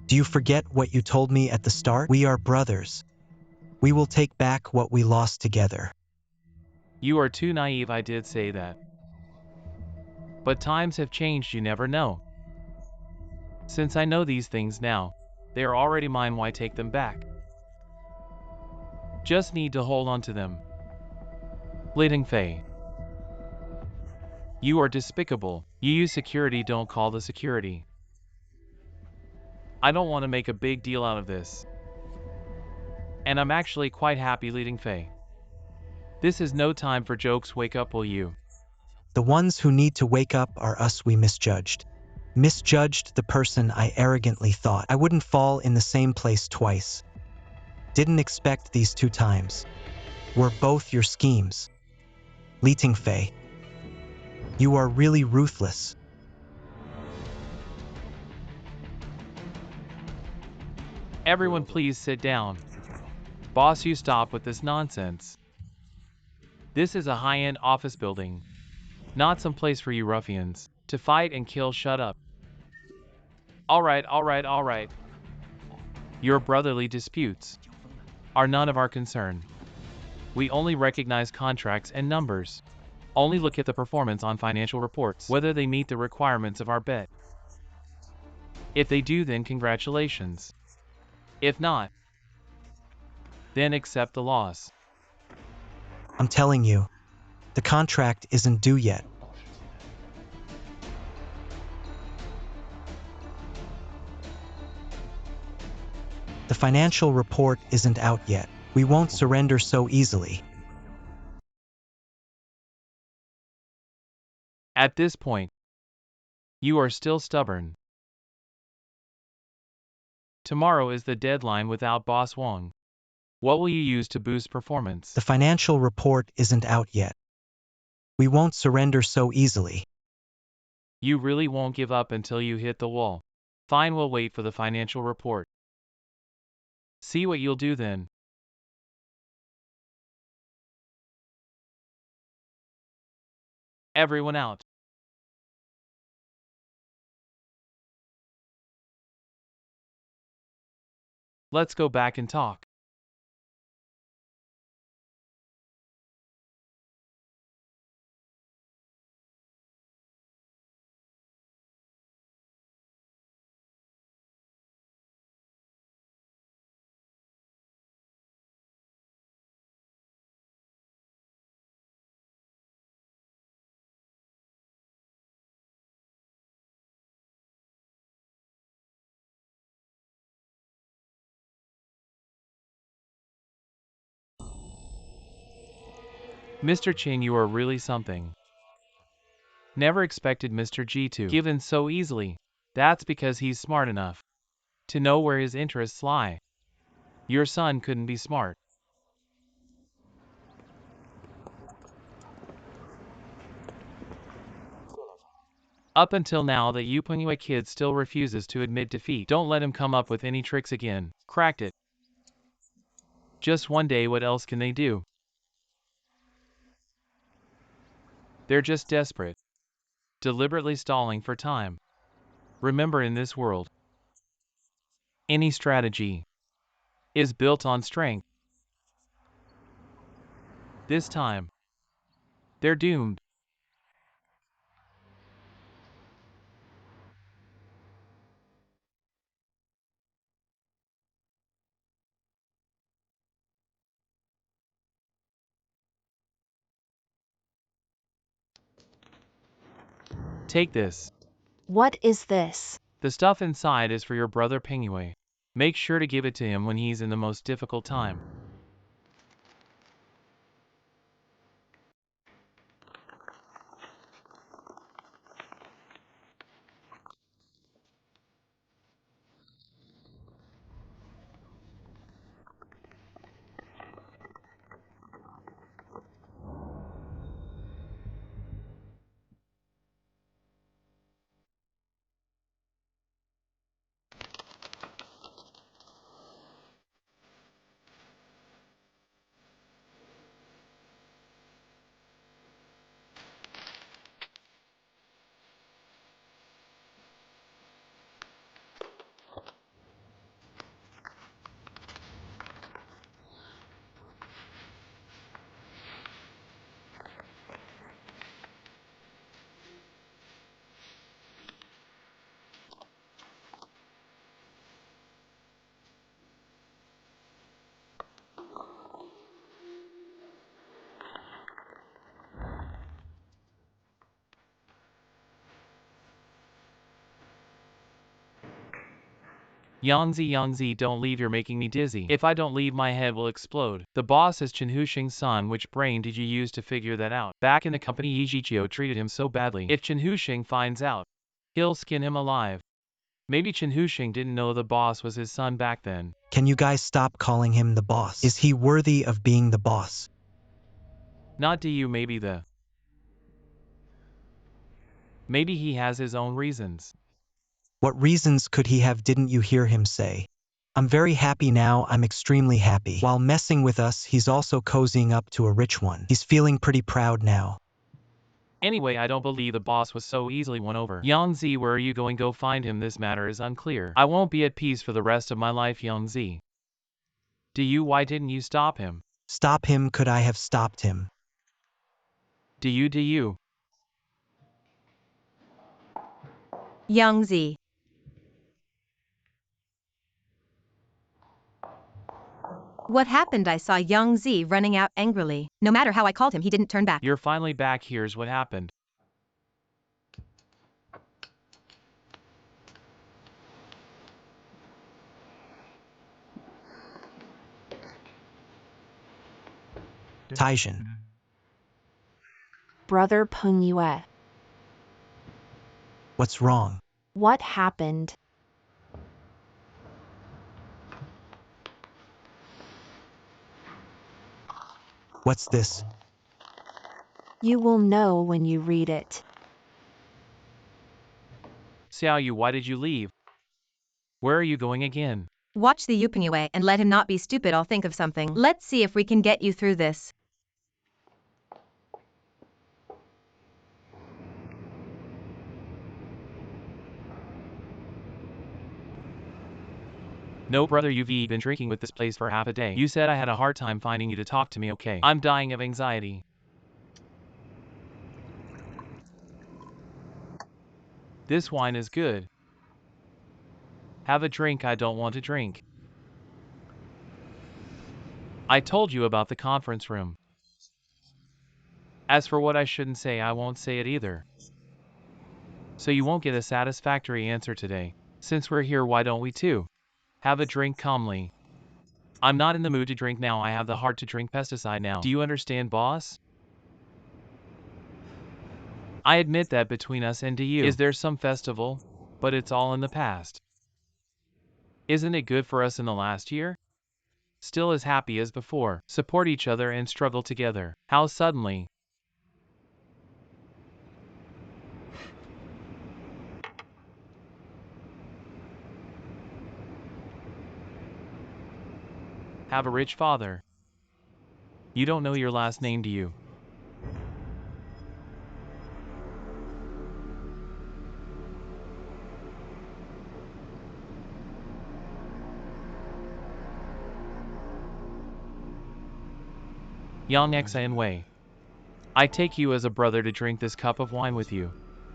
Do you forget what you told me at the start? We are brothers. We will take back what we lost together. You are too naive. I did say that. But times have changed, you never know. Since I know these things now, they are already mine, why take them back? Just need to hold on to them. Li Fei. You are despicable. You use security, don't call the security. I don't want to make a big deal out of this. And I'm actually quite happy, Li Fei. This is no time for jokes, wake up will you? The ones who need to wake up are us we misjudged. Misjudged the person I arrogantly thought. I wouldn't fall in the same place twice. Didn't expect these 2 times. Were both your schemes. Li Fei. You are really ruthless. Everyone please sit down. Boss, you stop with this nonsense. This is a high-end office building. Not some place for you ruffians to fight and kill, shut up. Alright. Your brotherly disputes are none of our concern. We only recognize contracts and numbers. Only look at the performance on financial reports, whether they meet the requirements of our bet. If they do, then congratulations. If not, then accept the loss. I'm telling you, the contract isn't due yet. The financial report isn't out yet. We won't surrender so easily. At this point, you are still stubborn. Tomorrow is the deadline without Boss Wong. What will you use to boost performance? The financial report isn't out yet. We won't surrender so easily. You really won't give up until you hit the wall. Fine, we'll wait for the financial report. See what you'll do then. Everyone out. Let's go back and talk. Mr. Ching, you are really something. Never expected Mr. G to give in so easily. That's because he's smart enough to know where his interests lie. Your son couldn't be smart. Up until now, the Yupengwei kid still refuses to admit defeat. Don't let him come up with any tricks again. Cracked it. Just one day, what else can they do? They're just desperate. Deliberately stalling for time. Remember, in this world, any strategy is built on strength. This time, they're doomed. Take this. What is this? The stuff inside is for your brother Pengyue. Make sure to give it to him when he's in the most difficult time. Yangzi, don't leave, you're making me dizzy. If I don't leave, my head will explode. The boss is Chen Huxing's son. Which brain did you use to figure that out? Back in the company, Yijichio treated him so badly. If Chen Huxing finds out, he'll skin him alive. Maybe Chen Huxing didn't know the boss was his son back then. Can you guys stop calling him the boss? Is he worthy of being the boss? Not to you, maybe he has his own reasons. What reasons could he have? Didn't you hear him say? I'm very happy now, I'm extremely happy. While messing with us, he's also cozying up to a rich one. He's feeling pretty proud now. Anyway, I don't believe the boss was so easily won over. Yangzi, where are you going? Go find him. This matter is unclear. I won't be at peace for the rest of my life, Yangzi. Do you? Why didn't you stop him? Stop him? Could I have stopped him? Do you? Yangzi. What happened? I saw Yangzi running out angrily. No matter how I called him, he didn't turn back. You're finally back. Here's what happened. Taishan. Brother Peng Yue. What's wrong? What happened? What's this? You will know when you read it. Xiaoyu, why did you leave? Where are you going again? Watch the Yupingyue and let him not be stupid. I'll think of something. Let's see if we can get you through this. No, brother, you've been drinking with this place for half a day. You said I had a hard time finding you to talk to me, okay? I'm dying of anxiety. This wine is good. Have a drink. I don't want to drink. I told you about the conference room. As for what I shouldn't say, I won't say it either. So you won't get a satisfactory answer today. Since we're here, why don't we too? Have a drink calmly. I'm not in the mood to drink now. I have the heart to drink pesticide now. Do you understand, boss? I admit that between us and to you, is there some festival? But it's all in the past. Isn't it good for us in the last year? Still as happy as before, support each other and struggle together. How suddenly? Have a rich father. You don't know your last name, do you? Yang Xan Wei. I take you as a brother to drink this cup of wine with you.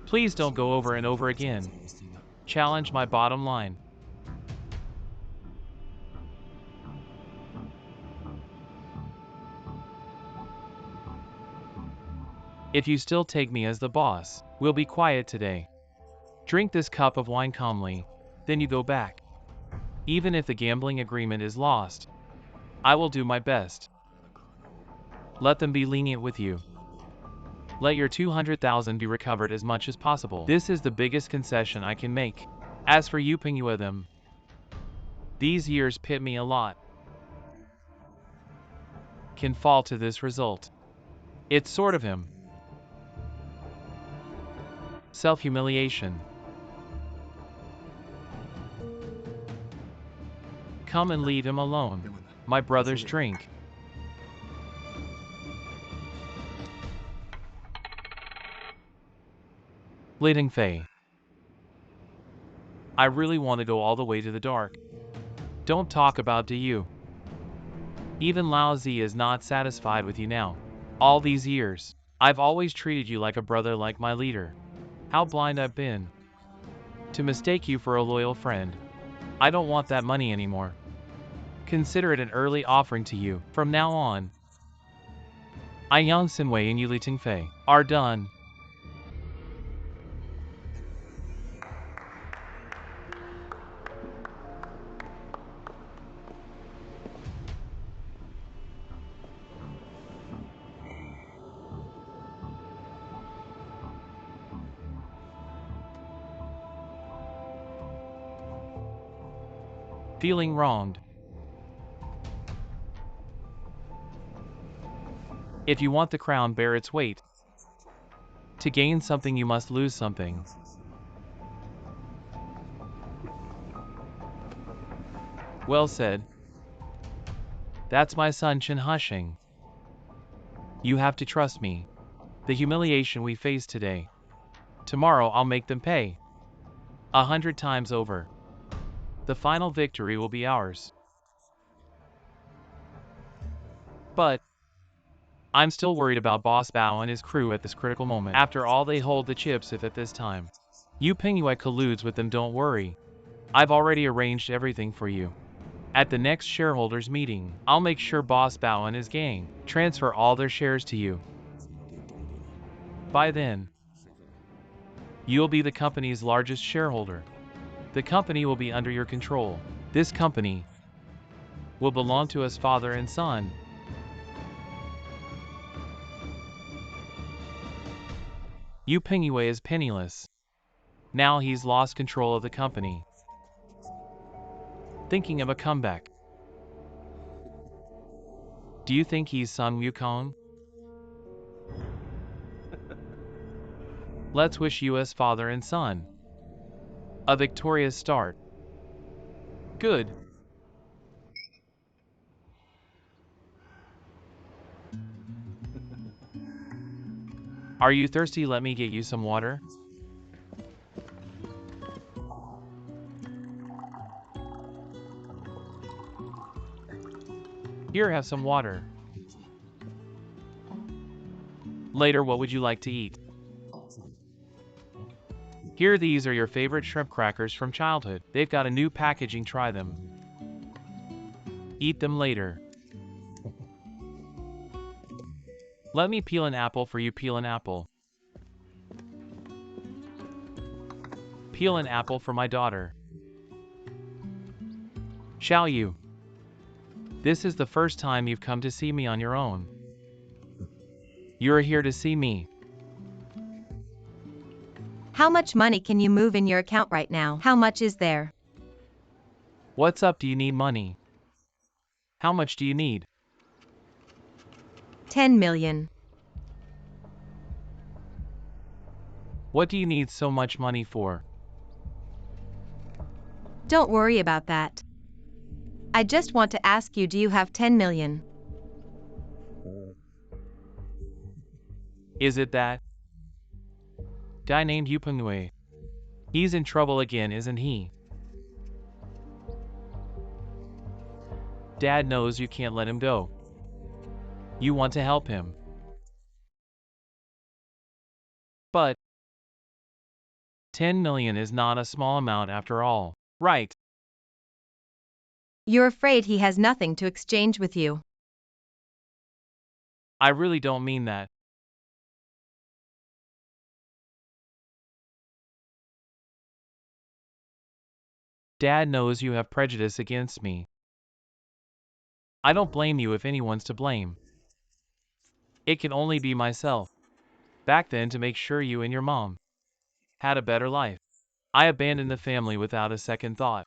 Please don't go over and over again. Challenge my bottom line. If you still take me as the boss, we'll be quiet today. Drink this cup of wine calmly, then you go back. Even if the gambling agreement is lost, I will do my best. Let them be lenient with you. Let your 200,000 be recovered as much as possible. This is the biggest concession I can make. As for you, Pingyue, them, these years pit me a lot. Can fall to this result. It's sort of him. Self-humiliation. Come and leave him alone. My brother's drink. Ling Fei. I really want to go all the way to the dark. Don't talk about do you. Even Lao Zi is not satisfied with you now. All these years, I've always treated you like a brother, like my leader. How blind I've been to mistake you for a loyal friend. I don't want that money anymore. Consider it an early offering to you. From now on, I Yang Xinwei and Yuli Tingfei are done. feeling wronged. If you want the crown, bear its weight. To gain something, you must lose something. Well said. That's my son Chen Hushing. You have to trust me. The humiliation we face today, tomorrow I'll make them pay. 100 times over. The final victory will be ours. But I'm still worried about Boss Bao and his crew at this critical moment. After all, they hold the chips if at this time Yu Pingyue colludes with them, don't worry. I've already arranged everything for you. At the next shareholders meeting, I'll make sure Boss Bao and his gang transfer all their shares to you. By then, you'll be the company's largest shareholder. The company will be under your control. This company will belong to us, father and son. Yu Pingyue is penniless. Now he's lost control of the company. Thinking of a comeback. Do you think he's Sun Wukong? Let's wish you as father and son a victorious start. Good. Are you thirsty? Let me get you some water. Here, have some water. Later, what would you like to eat? Here, these are your favorite shrimp crackers from childhood. They've got a new packaging, try them. Eat them later. Let me peel an apple for you, peel an apple. Peel an apple for my daughter. Xiaoyu. This is the first time you've come to see me on your own. You're here to see me. How much money can you move in your account right now? How much is there? What's up? Do you need money? How much do you need? 10 million. What do you need so much money for? Don't worry about that. I just want to ask you, do you have 10 million? Is it that guy named Yu Pingyue? He's in trouble again, isn't he? Dad knows you can't let him go. You want to help him. But 10 million is not a small amount after all, right? You're afraid he has nothing to exchange with you. I really don't mean that. Dad knows you have prejudice against me. I don't blame you if anyone's to blame. It can only be myself. Back then, to make sure you and your mom had a better life, I abandoned the family without a second thought.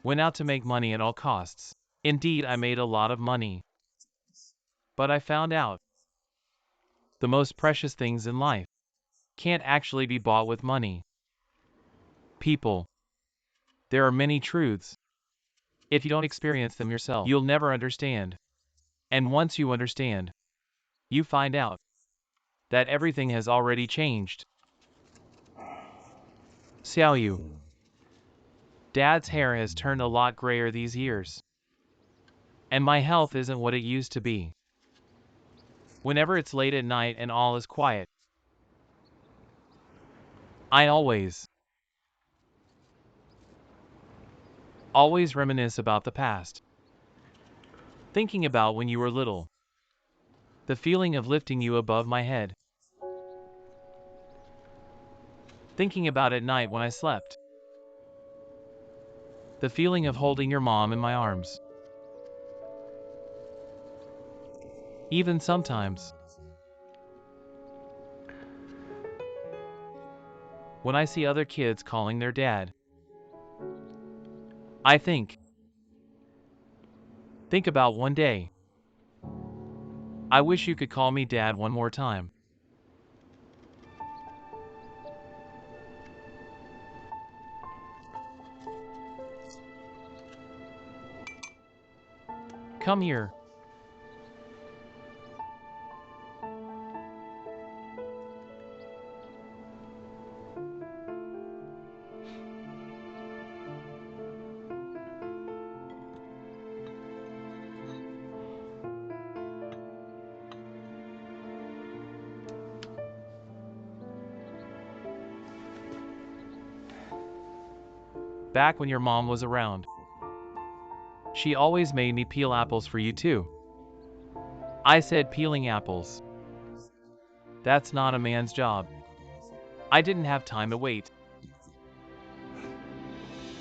Went out to make money at all costs. Indeed, I made a lot of money. But I found out the most precious things in life can't actually be bought with money. People. There are many truths. If you don't experience them yourself, you'll never understand. And once you understand, you find out that everything has already changed. Xiaoyu. Dad's hair has turned a lot grayer these years. And my health isn't what it used to be. Whenever it's late at night and all is quiet, I always reminisce about the past. Thinking about when you were little. The feeling of lifting you above my head. Thinking about at night when I slept. The feeling of holding your mom in my arms. Even sometimes, when I see other kids calling their dad, I think Think about one day. I wish you could call me Dad one more time. Come here. Back when your mom was around, she always made me peel apples for you too. I said peeling apples. That's not a man's job. I didn't have time to wait.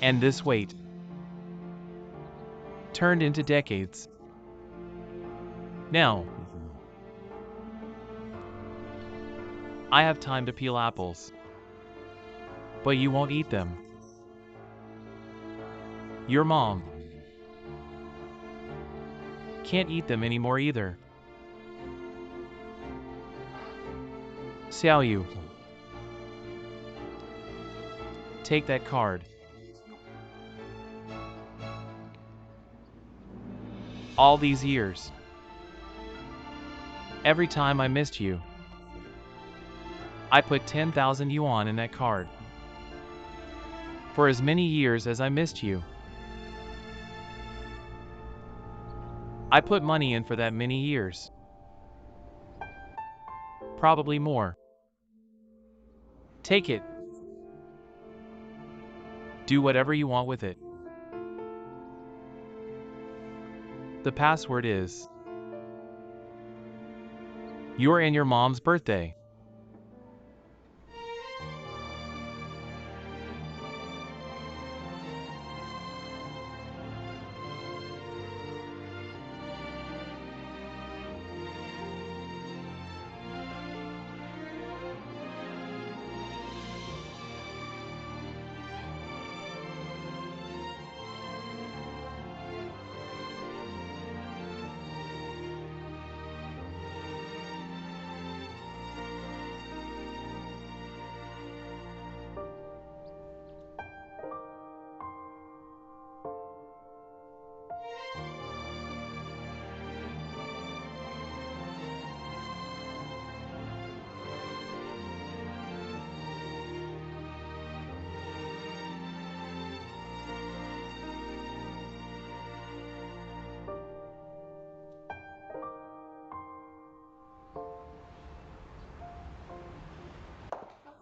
And this wait turned into decades. Now, I have time to peel apples. But you won't eat them. Your mom can't eat them anymore either. Xiaoyu, take that card. All these years, every time I missed you, I put 10,000 yuan in that card. For as many years as I missed you, I put money in for that many years. Probably more. Take it. Do whatever you want with it. The password is your and your mom's birthday.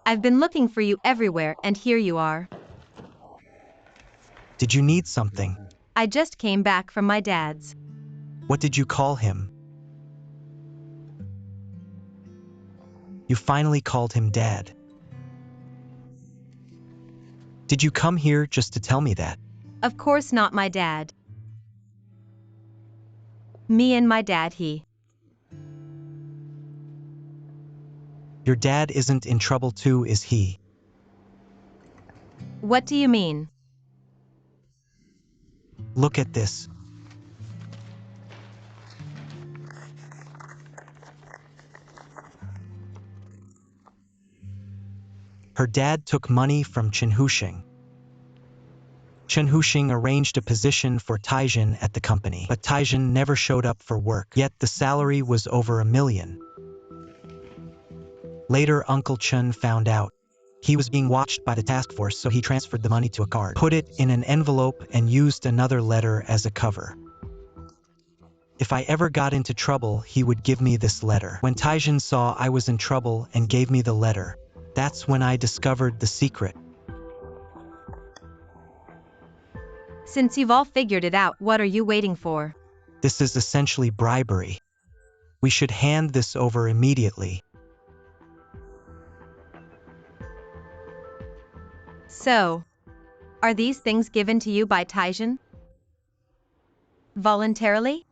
I've been looking for you everywhere and here you are. Did you need something? I just came back from my dad's. What did you call him? You finally called him Dad. Did you come here just to tell me that? Of course not my dad. Me and my dad he. Your dad isn't in trouble too, is he? What do you mean? Look at this. Her dad took money from Chen Huxing. Chen Huxing arranged a position for Taijin at the company, but Taijin never showed up for work, yet the salary was over 1 million. Later, Uncle Chen found out. He was being watched by the task force, so he transferred the money to a card, put it in an envelope, and used another letter as a cover. If I ever got into trouble, he would give me this letter. When Taijin saw I was in trouble and gave me the letter, that's when I discovered the secret. Since you've all figured it out, what are you waiting for? This is essentially bribery. We should hand this over immediately. So, are these things given to you by Taijin? Voluntarily?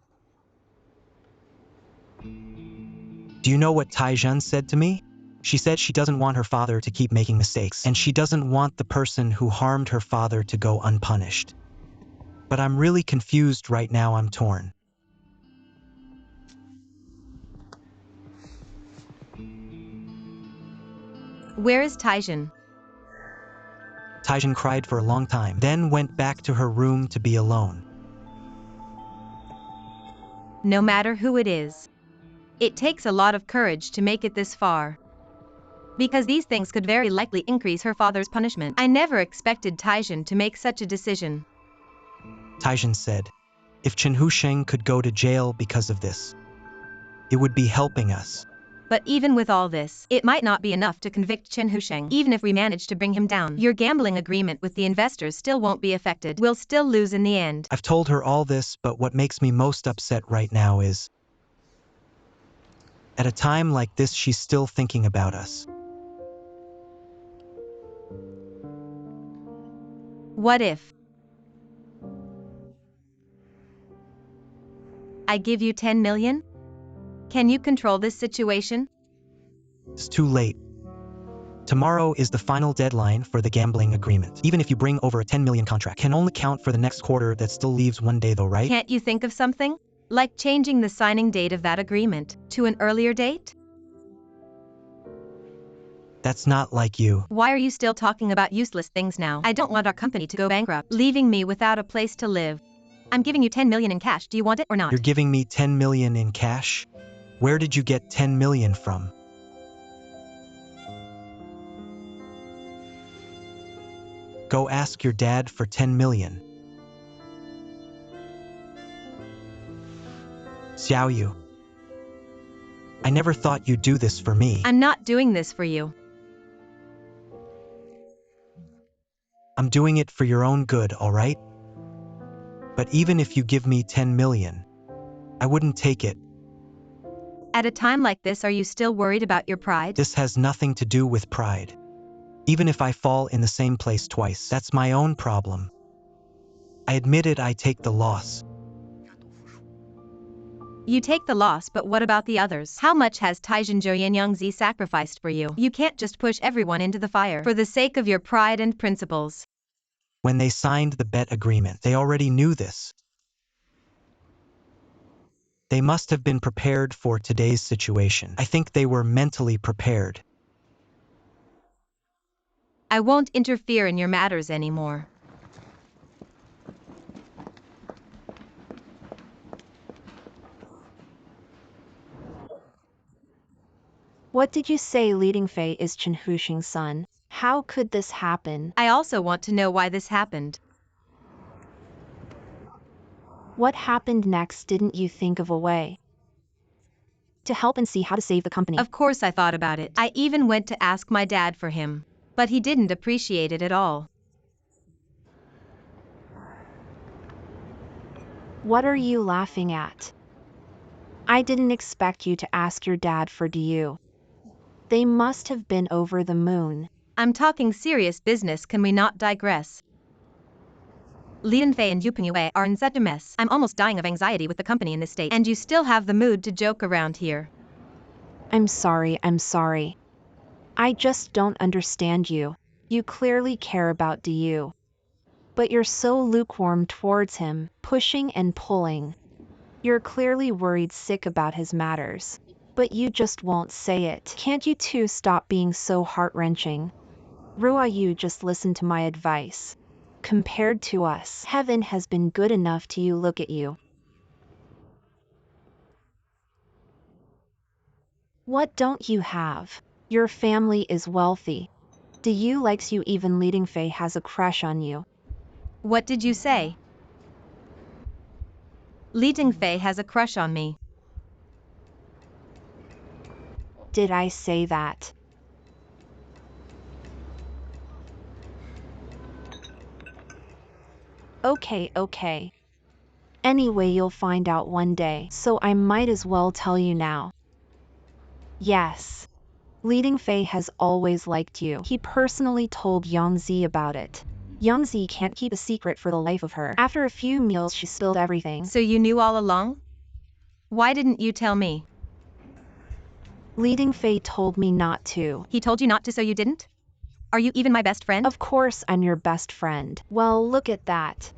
Do you know what Taijin said to me? She said she doesn't want her father to keep making mistakes, and she doesn't want the person who harmed her father to go unpunished. But I'm really confused right now, I'm torn. Where is Taijin? Taijin cried for a long time, then went back to her room to be alone. No matter who it is, it takes a lot of courage to make it this far. Because these things could very likely increase her father's punishment. I never expected Taijin to make such a decision. Taijin said, if Chen Husheng could go to jail because of this, it would be helping us. But even with all this, it might not be enough to convict Chen Husheng. Even if we manage to bring him down, your gambling agreement with the investors still won't be affected. We'll still lose in the end. I've told her all this, but what makes me most upset right now is, at a time like this, she's still thinking about us. What if I give you 10 million? Can you control this situation? It's too late. Tomorrow is the final deadline for the gambling agreement. Even if you bring over a 10 million contract, can only count for the next quarter. That still leaves one day though, right? Can't you think of something? Like changing the signing date of that agreement to an earlier date? That's not like you. Why are you still talking about useless things now? I don't want our company to go bankrupt, leaving me without a place to live. I'm giving you 10 million in cash. Do you want it or not? You're giving me 10 million in cash? Where did you get 10 million from? Go ask your dad for 10 million. Xiaoyu, I never thought you'd do this for me. I'm not doing this for you. I'm doing it for your own good, all right? But even if you give me 10 million, I wouldn't take it. At a time like this, are you still worried about your pride? This has nothing to do with pride. Even if I fall in the same place twice, that's my own problem. I admit it, I take the loss. You take the loss, but what about the others? How much has Taijin Zhou sacrificed for you? You can't just push everyone into the fire for the sake of your pride and principles. When they signed the bet agreement, they already knew this. They must have been prepared for today's situation. I think they were mentally prepared. I won't interfere in your matters anymore. What did you say Leading Fei is Chen Husheng's son? How could this happen? I also want to know why this happened. What happened next? Didn't you think of a way to help and see how to save the company? Of course I thought about it. I even went to ask my dad for him. But he didn't appreciate it at all. What are you laughing at? I didn't expect you to ask your dad for you. They must have been over the moon. I'm talking serious business, can we not digress? Li Danfei and Yu Pingyue are in such a mess. I'm almost dying of anxiety with the company in this state. And you still have the mood to joke around here. I'm sorry. I just don't understand you. You clearly care about you. But you're so lukewarm towards him, pushing and pulling. You're clearly worried sick about his matters. But you just won't say it. Can't you two stop being so heart-wrenching? Xiaoyu, just listen to my advice. Compared to us, heaven has been good enough to you. Look at you. What don't you have? Your family is wealthy. Do you likes you, even Leading Fei has a crush on you. What did you say? Li Dingfei has a crush on me. Did I say that? Okay. Anyway, you'll find out one day, so I might as well tell you now. Yes. Leading Fei has always liked you. He personally told Yangzi about it. Yangzi can't keep a secret for the life of her. After a few meals, she spilled everything. So you knew all along? Why didn't you tell me? Leading Fei told me not to. He told you not to, so you didn't? Are you even my best friend? Of course I'm your best friend. Well, look at that.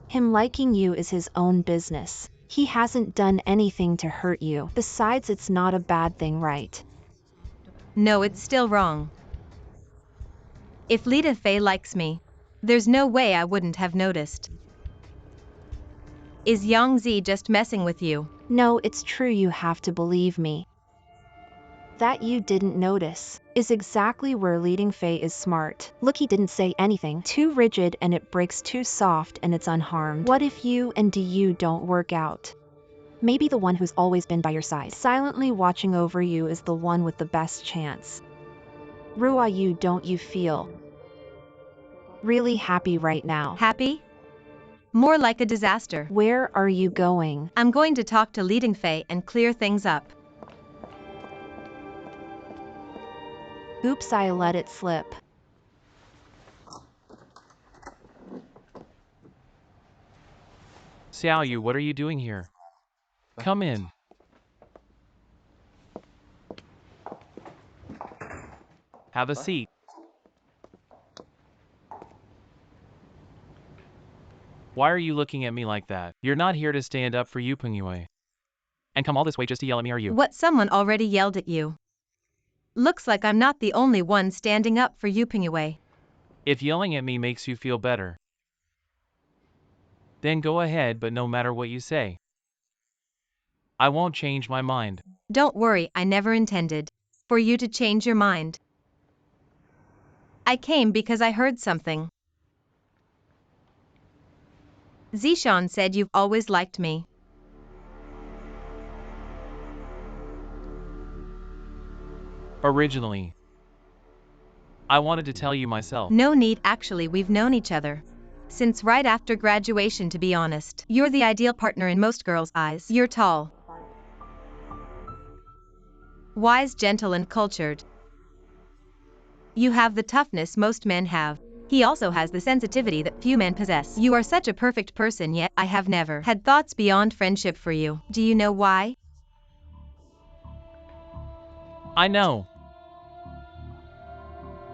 Him liking you is his own business. He hasn't done anything to hurt you. Besides, it's not a bad thing, right? No, it's still wrong. If Lita Fei likes me, there's no way I wouldn't have noticed. Is Yang Zi just messing with you? No, it's true, you have to believe me. That you didn't notice is exactly where leading Fei is smart. Look, he didn't say anything. Too rigid and it breaks, too soft and it's unharmed. What if you and DU don't work out? Maybe the one who's always been by your side, silently watching over you, is the one with the best chance. Ruayu, don't you feel really happy right now? Happy? More like a disaster. Where are you going? I'm going to talk to leading Fei and clear things up. Oops, I let it slip. Xiaoyu, what are you doing here? Come in. Have a seat. Why are you looking at me like that? You're not here to stand up for Yu Pengyue. And come all this way just to yell at me, are you? What, someone already yelled at you? Looks like I'm not the only one standing up for Yu Pengyue. If yelling at me makes you feel better, then go ahead, but no matter what you say, I won't change my mind. Don't worry, I never intended for you to change your mind. I came because I heard something. Zishan said you've always liked me. Originally, I wanted to tell you myself. No need, actually, we've known each other since right after graduation, to be honest. You're the ideal partner in most girls' eyes. You're tall, wise, gentle and cultured. You have the toughness most men have. He also has the sensitivity that few men possess. You are such a perfect person, yet I have never had thoughts beyond friendship for you. Do you know why? I know.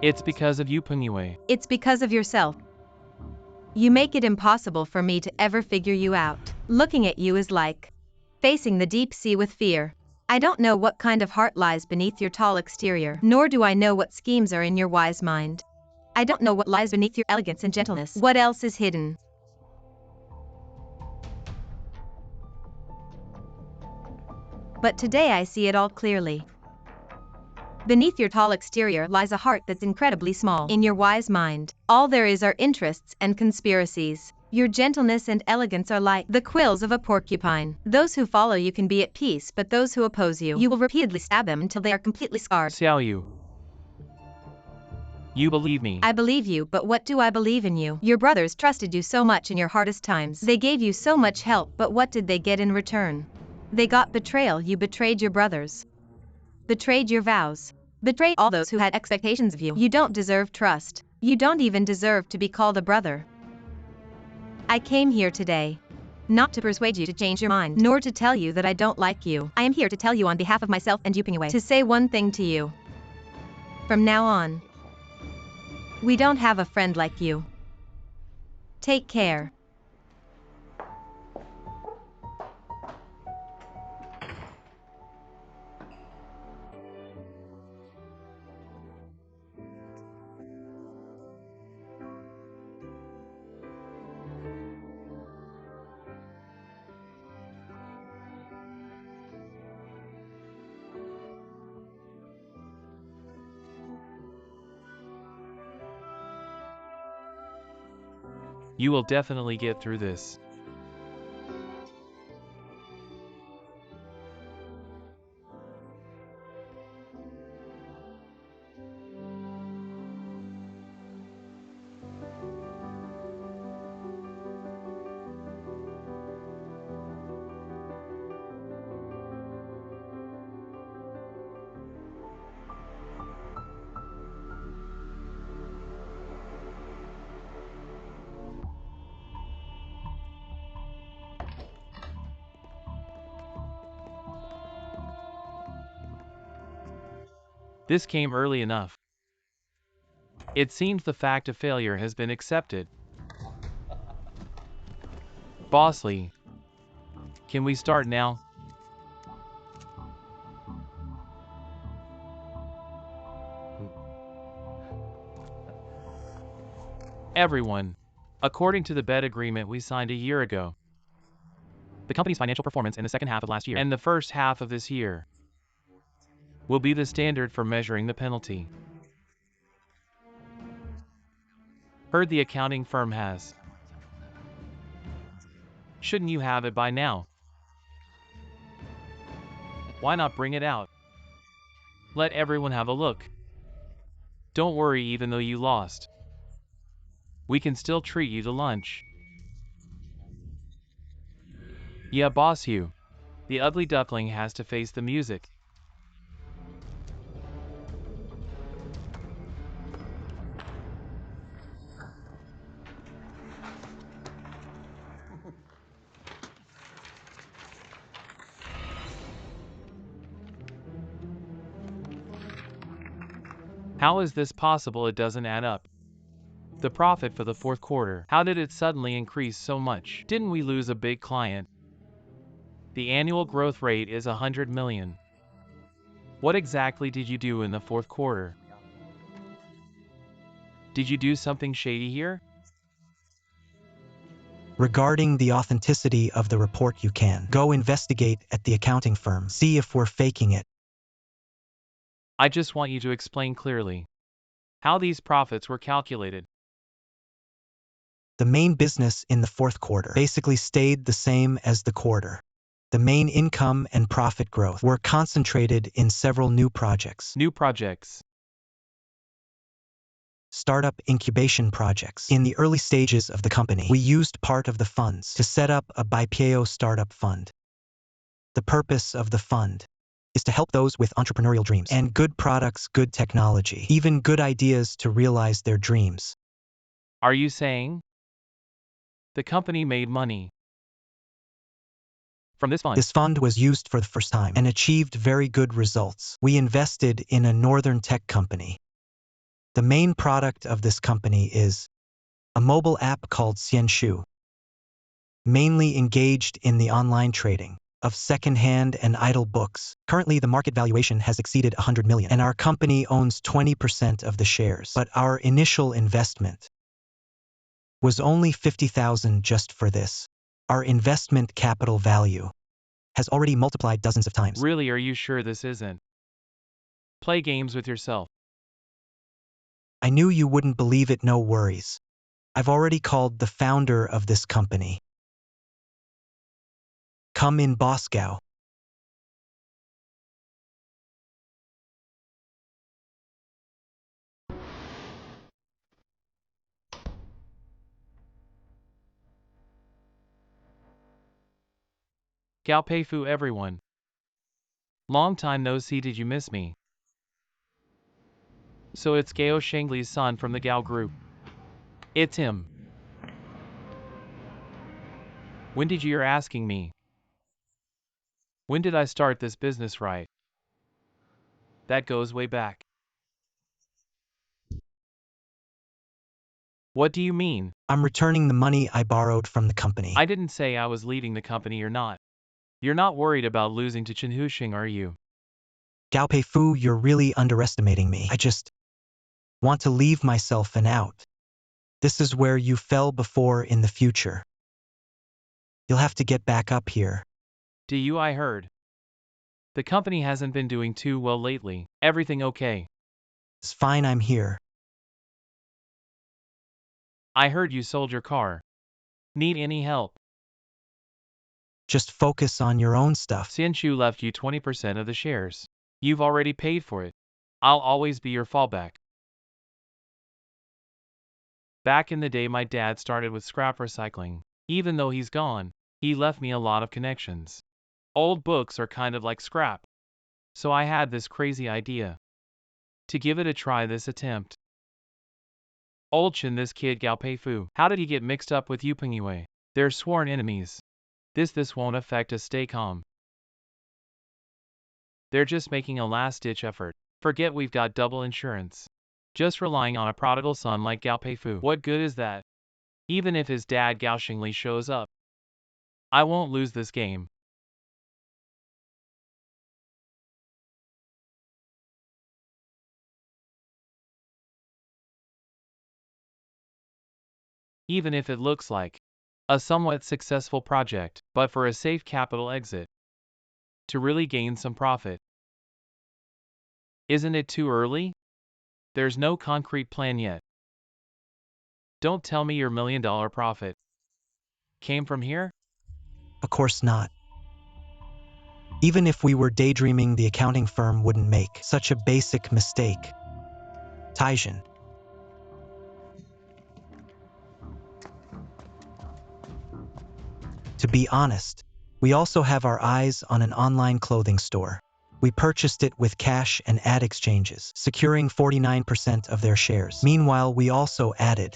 It's because of Yu Pengyue. It's because of yourself. You make it impossible for me to ever figure you out. Looking at you is like facing the deep sea with fear. I don't know what kind of heart lies beneath your tall exterior, nor do I know what schemes are in your wise mind. I don't know what lies beneath your elegance and gentleness. What else is hidden? But today I see it all clearly. Beneath your tall exterior lies a heart that's incredibly small. In your wise mind, all there is are interests and conspiracies. Your gentleness and elegance are like the quills of a porcupine. Those who follow you can be at peace, but those who oppose you, you will repeatedly stab them until they are completely scarred. Xiaoyu, you believe me. I believe you, but what do I believe in you? Your brothers trusted you so much in your hardest times. They gave you so much help, but what did they get in return? They got betrayal. You betrayed your brothers. Betrayed your vows. Betrayed all those who had expectations of you. You don't deserve trust. You don't even deserve to be called a brother. I came here today not to persuade you to change your mind, nor to tell you that I don't like you. I am here to tell you on behalf of myself and Yu Pengyue to say one thing to you. From now on, we don't have a friend like you. Take care. You will definitely get through this. This came early enough. It seems the fact of failure has been accepted. Bosley, can we start now? Everyone. According to the bed agreement we signed a year ago, the company's financial performance in the second half of last year and the first half of this year will be the standard for measuring the penalty. Heard the accounting firm has. Shouldn't you have it by now? Why not bring it out? Let everyone have a look. Don't worry even though you lost. We can still treat you to lunch. Yeah, boss you. The ugly duckling has to face the music. How is this possible? It doesn't add up. The profit for the fourth quarter, how did it suddenly increase so much? Didn't we lose a big client? The annual growth rate is 100 million. What exactly did you do in the fourth quarter? Did you do something shady here? Regarding the authenticity of the report, you can go investigate at the accounting firm, see if we're faking it. I just want you to explain clearly how these profits were calculated. The main business in the fourth quarter basically stayed the same as the quarter. The main income and profit growth were concentrated in several new projects. New projects. Startup incubation projects. In the early stages of the company, we used part of the funds to set up a BPO startup fund. The purpose of the fund is to help those with entrepreneurial dreams and good products, good technology, even good ideas to realize their dreams. Are you saying the company made money from this fund? This fund was used for the first time and achieved very good results. We invested in a northern tech company. The main product of this company is a mobile app called Xiaoyu, mainly engaged in the online trading of second-hand and idle books. Currently, the market valuation has exceeded 100 million, and our company owns 20% of the shares. But our initial investment was only 50,000 just for this. Our investment capital value has already multiplied dozens of times. Really, are you sure this isn't play games with yourself? I knew you wouldn't believe it, no worries. I've already called the founder of this company. Come in, Boscow. Gao Pei Fu, everyone. Long time no see, did you miss me? So it's Gao Shangli's son from the Gao group. It's him. When did you're asking me? When did I start this business, right? That goes way back. What do you mean? I'm returning the money I borrowed from the company. I didn't say I was leaving the company or not. You're not worried about losing to Chen Huxing, are you? Gao Pei Fu, you're really underestimating me. I just want to leave myself an out. This is where you fell before in the future. You'll have to get back up here. I heard. The company hasn't been doing too well lately. Everything okay? It's fine, I'm here. I heard you sold your car. Need any help? Just focus on your own stuff. Xiaoyu left you 20% of the shares. You've already paid for it. I'll always be your fallback. Back in the day, my dad started with scrap recycling. Even though he's gone, he left me a lot of connections. Old books are kind of like scrap. So I had this crazy idea to give it a try this attempt. Old Chen, this kid Gao Pei Fu, how did he get mixed up with Yu Pengyue? They're sworn enemies. This won't affect us, stay calm. They're just making a last-ditch effort. Forget we've got double insurance. Just relying on a prodigal son like Gao Pei Fu. What good is that? Even if his dad Gao Xingli shows up, I won't lose this game. even if it looks like a somewhat successful project, but for a safe capital exit to really gain some profit. Isn't it too early? There's no concrete plan yet. Don't tell me your $1 million profit came from here? Of course not. Even if we were daydreaming, the accounting firm wouldn't make such a basic mistake. Taijin. To be honest, we also have our eyes on an online clothing store. We purchased it with cash and ad exchanges, securing 49% of their shares. Meanwhile, we also added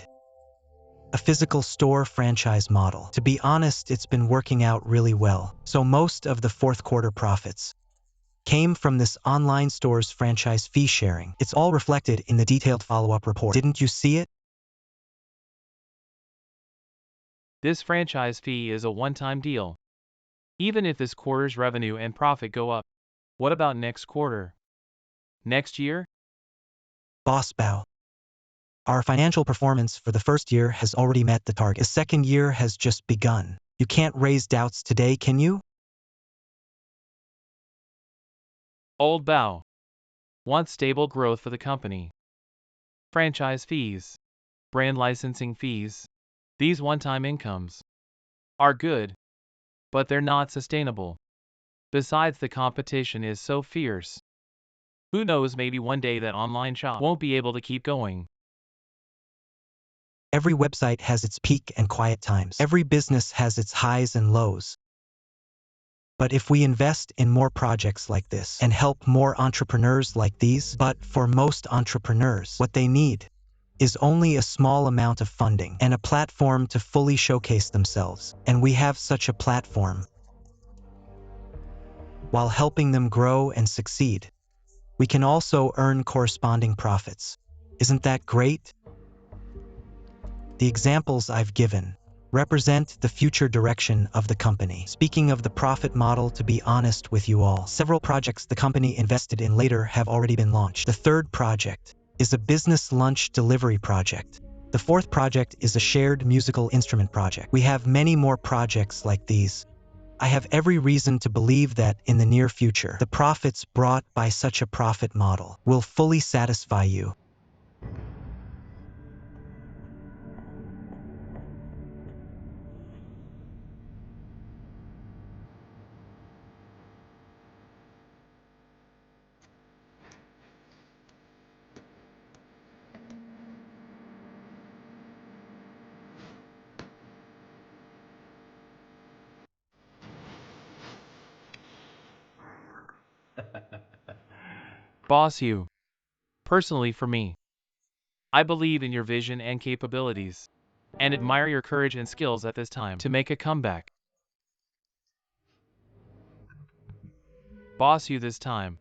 a physical store franchise model. To be honest, it's been working out really well. So most of the fourth quarter profits came from this online store's franchise fee sharing. It's all reflected in the detailed follow-up report. Didn't you see it? This franchise fee is a one-time deal. Even if this quarter's revenue and profit go up, what about next quarter? Next year? Boss Bao. Our financial performance for the first year has already met the target. The second year has just begun. You can't raise doubts today, can you? Old Bao wants stable growth for the company. Franchise fees, brand licensing fees, these one-time incomes are good, but they're not sustainable. Besides, the competition is so fierce. Who knows, maybe one day that online shop won't be able to keep going. Every website has its peak and quiet times. Every business has its highs and lows. But if we invest in more projects like this and help more entrepreneurs like these, but for most entrepreneurs, what they need is only a small amount of funding and a platform to fully showcase themselves. And we have such a platform. While helping them grow and succeed, we can also earn corresponding profits. Isn't that great? The examples I've given represent the future direction of the company. Speaking of the profit model, to be honest with you all, several projects the company invested in later have already been launched. The third project is a business lunch delivery project. The fourth project is a shared musical instrument project. We have many more projects like these. I have every reason to believe that in the near future, the profits brought by such a profit model will fully satisfy you. Boss you. Personally, for me, I believe in your vision and capabilities, and admire your courage and skills at this time to make a comeback. Boss you, this time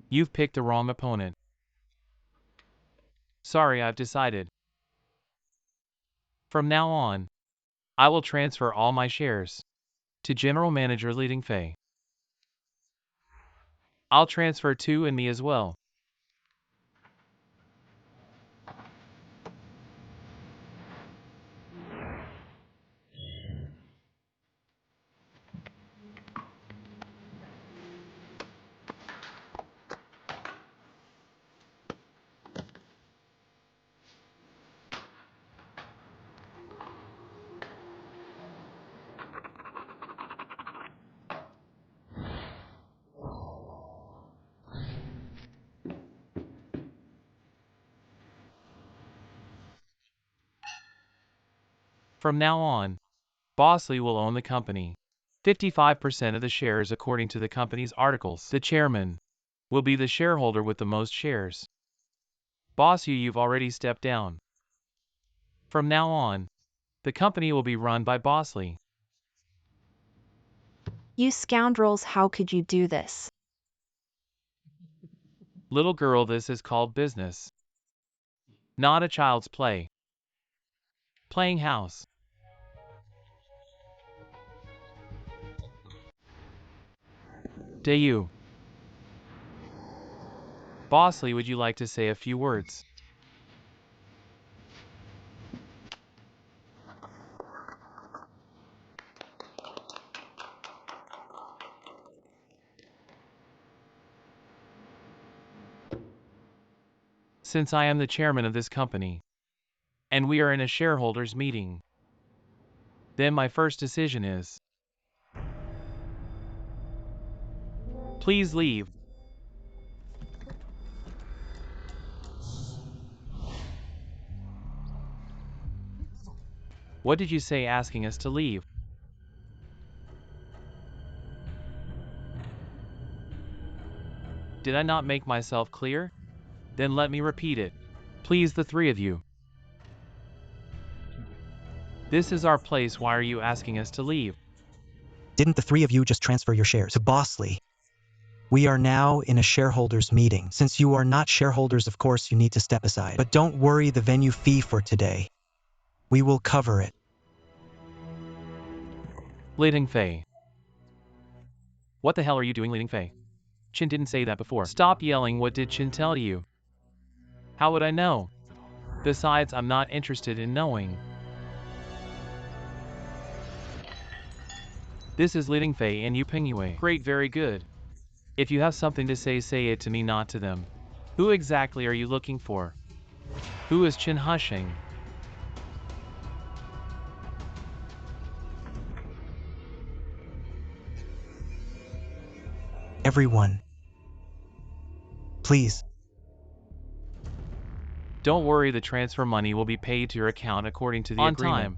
you've picked the wrong opponent. Sorry, I've decided. From now on, I will transfer all my shares to General Manager Leading Fei. I'll transfer Tu and me as well. From now on, Boss Lee will own the company. 55% of the shares according to the company's articles. The chairman will be the shareholder with the most shares. Boss you, you've already stepped down. From now on, the company will be run by Boss Lee. You scoundrels, how could you do this? Little girl, this is called business. Not a child's play. Playing house. Dayu. Boss Lee, would you like to say a few words? Since I am the chairman of this company, and we are in a shareholders meeting, then my first decision is, please leave. What did you say asking us to leave? Did I not make myself clear? Then let me repeat it. Please, the three of you. This is our place. Why are you asking us to leave? Didn't the three of you just transfer your shares to Bosley? We are now in a shareholders meeting. Since you are not shareholders, of course, you need to step aside. But don't worry, the venue fee for today, we will cover it. Li Dingfei. What the hell are you doing, Li Dingfei? Qin didn't say that before. Stop yelling. What did Qin tell you? How would I know? Besides, I'm not interested in knowing. This is Li Dingfei and Yu Pingyue. Great, very good. If you have something to say it to me, not to them. Who exactly are you looking for? Who is Qin hushing? Everyone, please. Don't worry, the transfer money will be paid to your account according to the agreement. On time.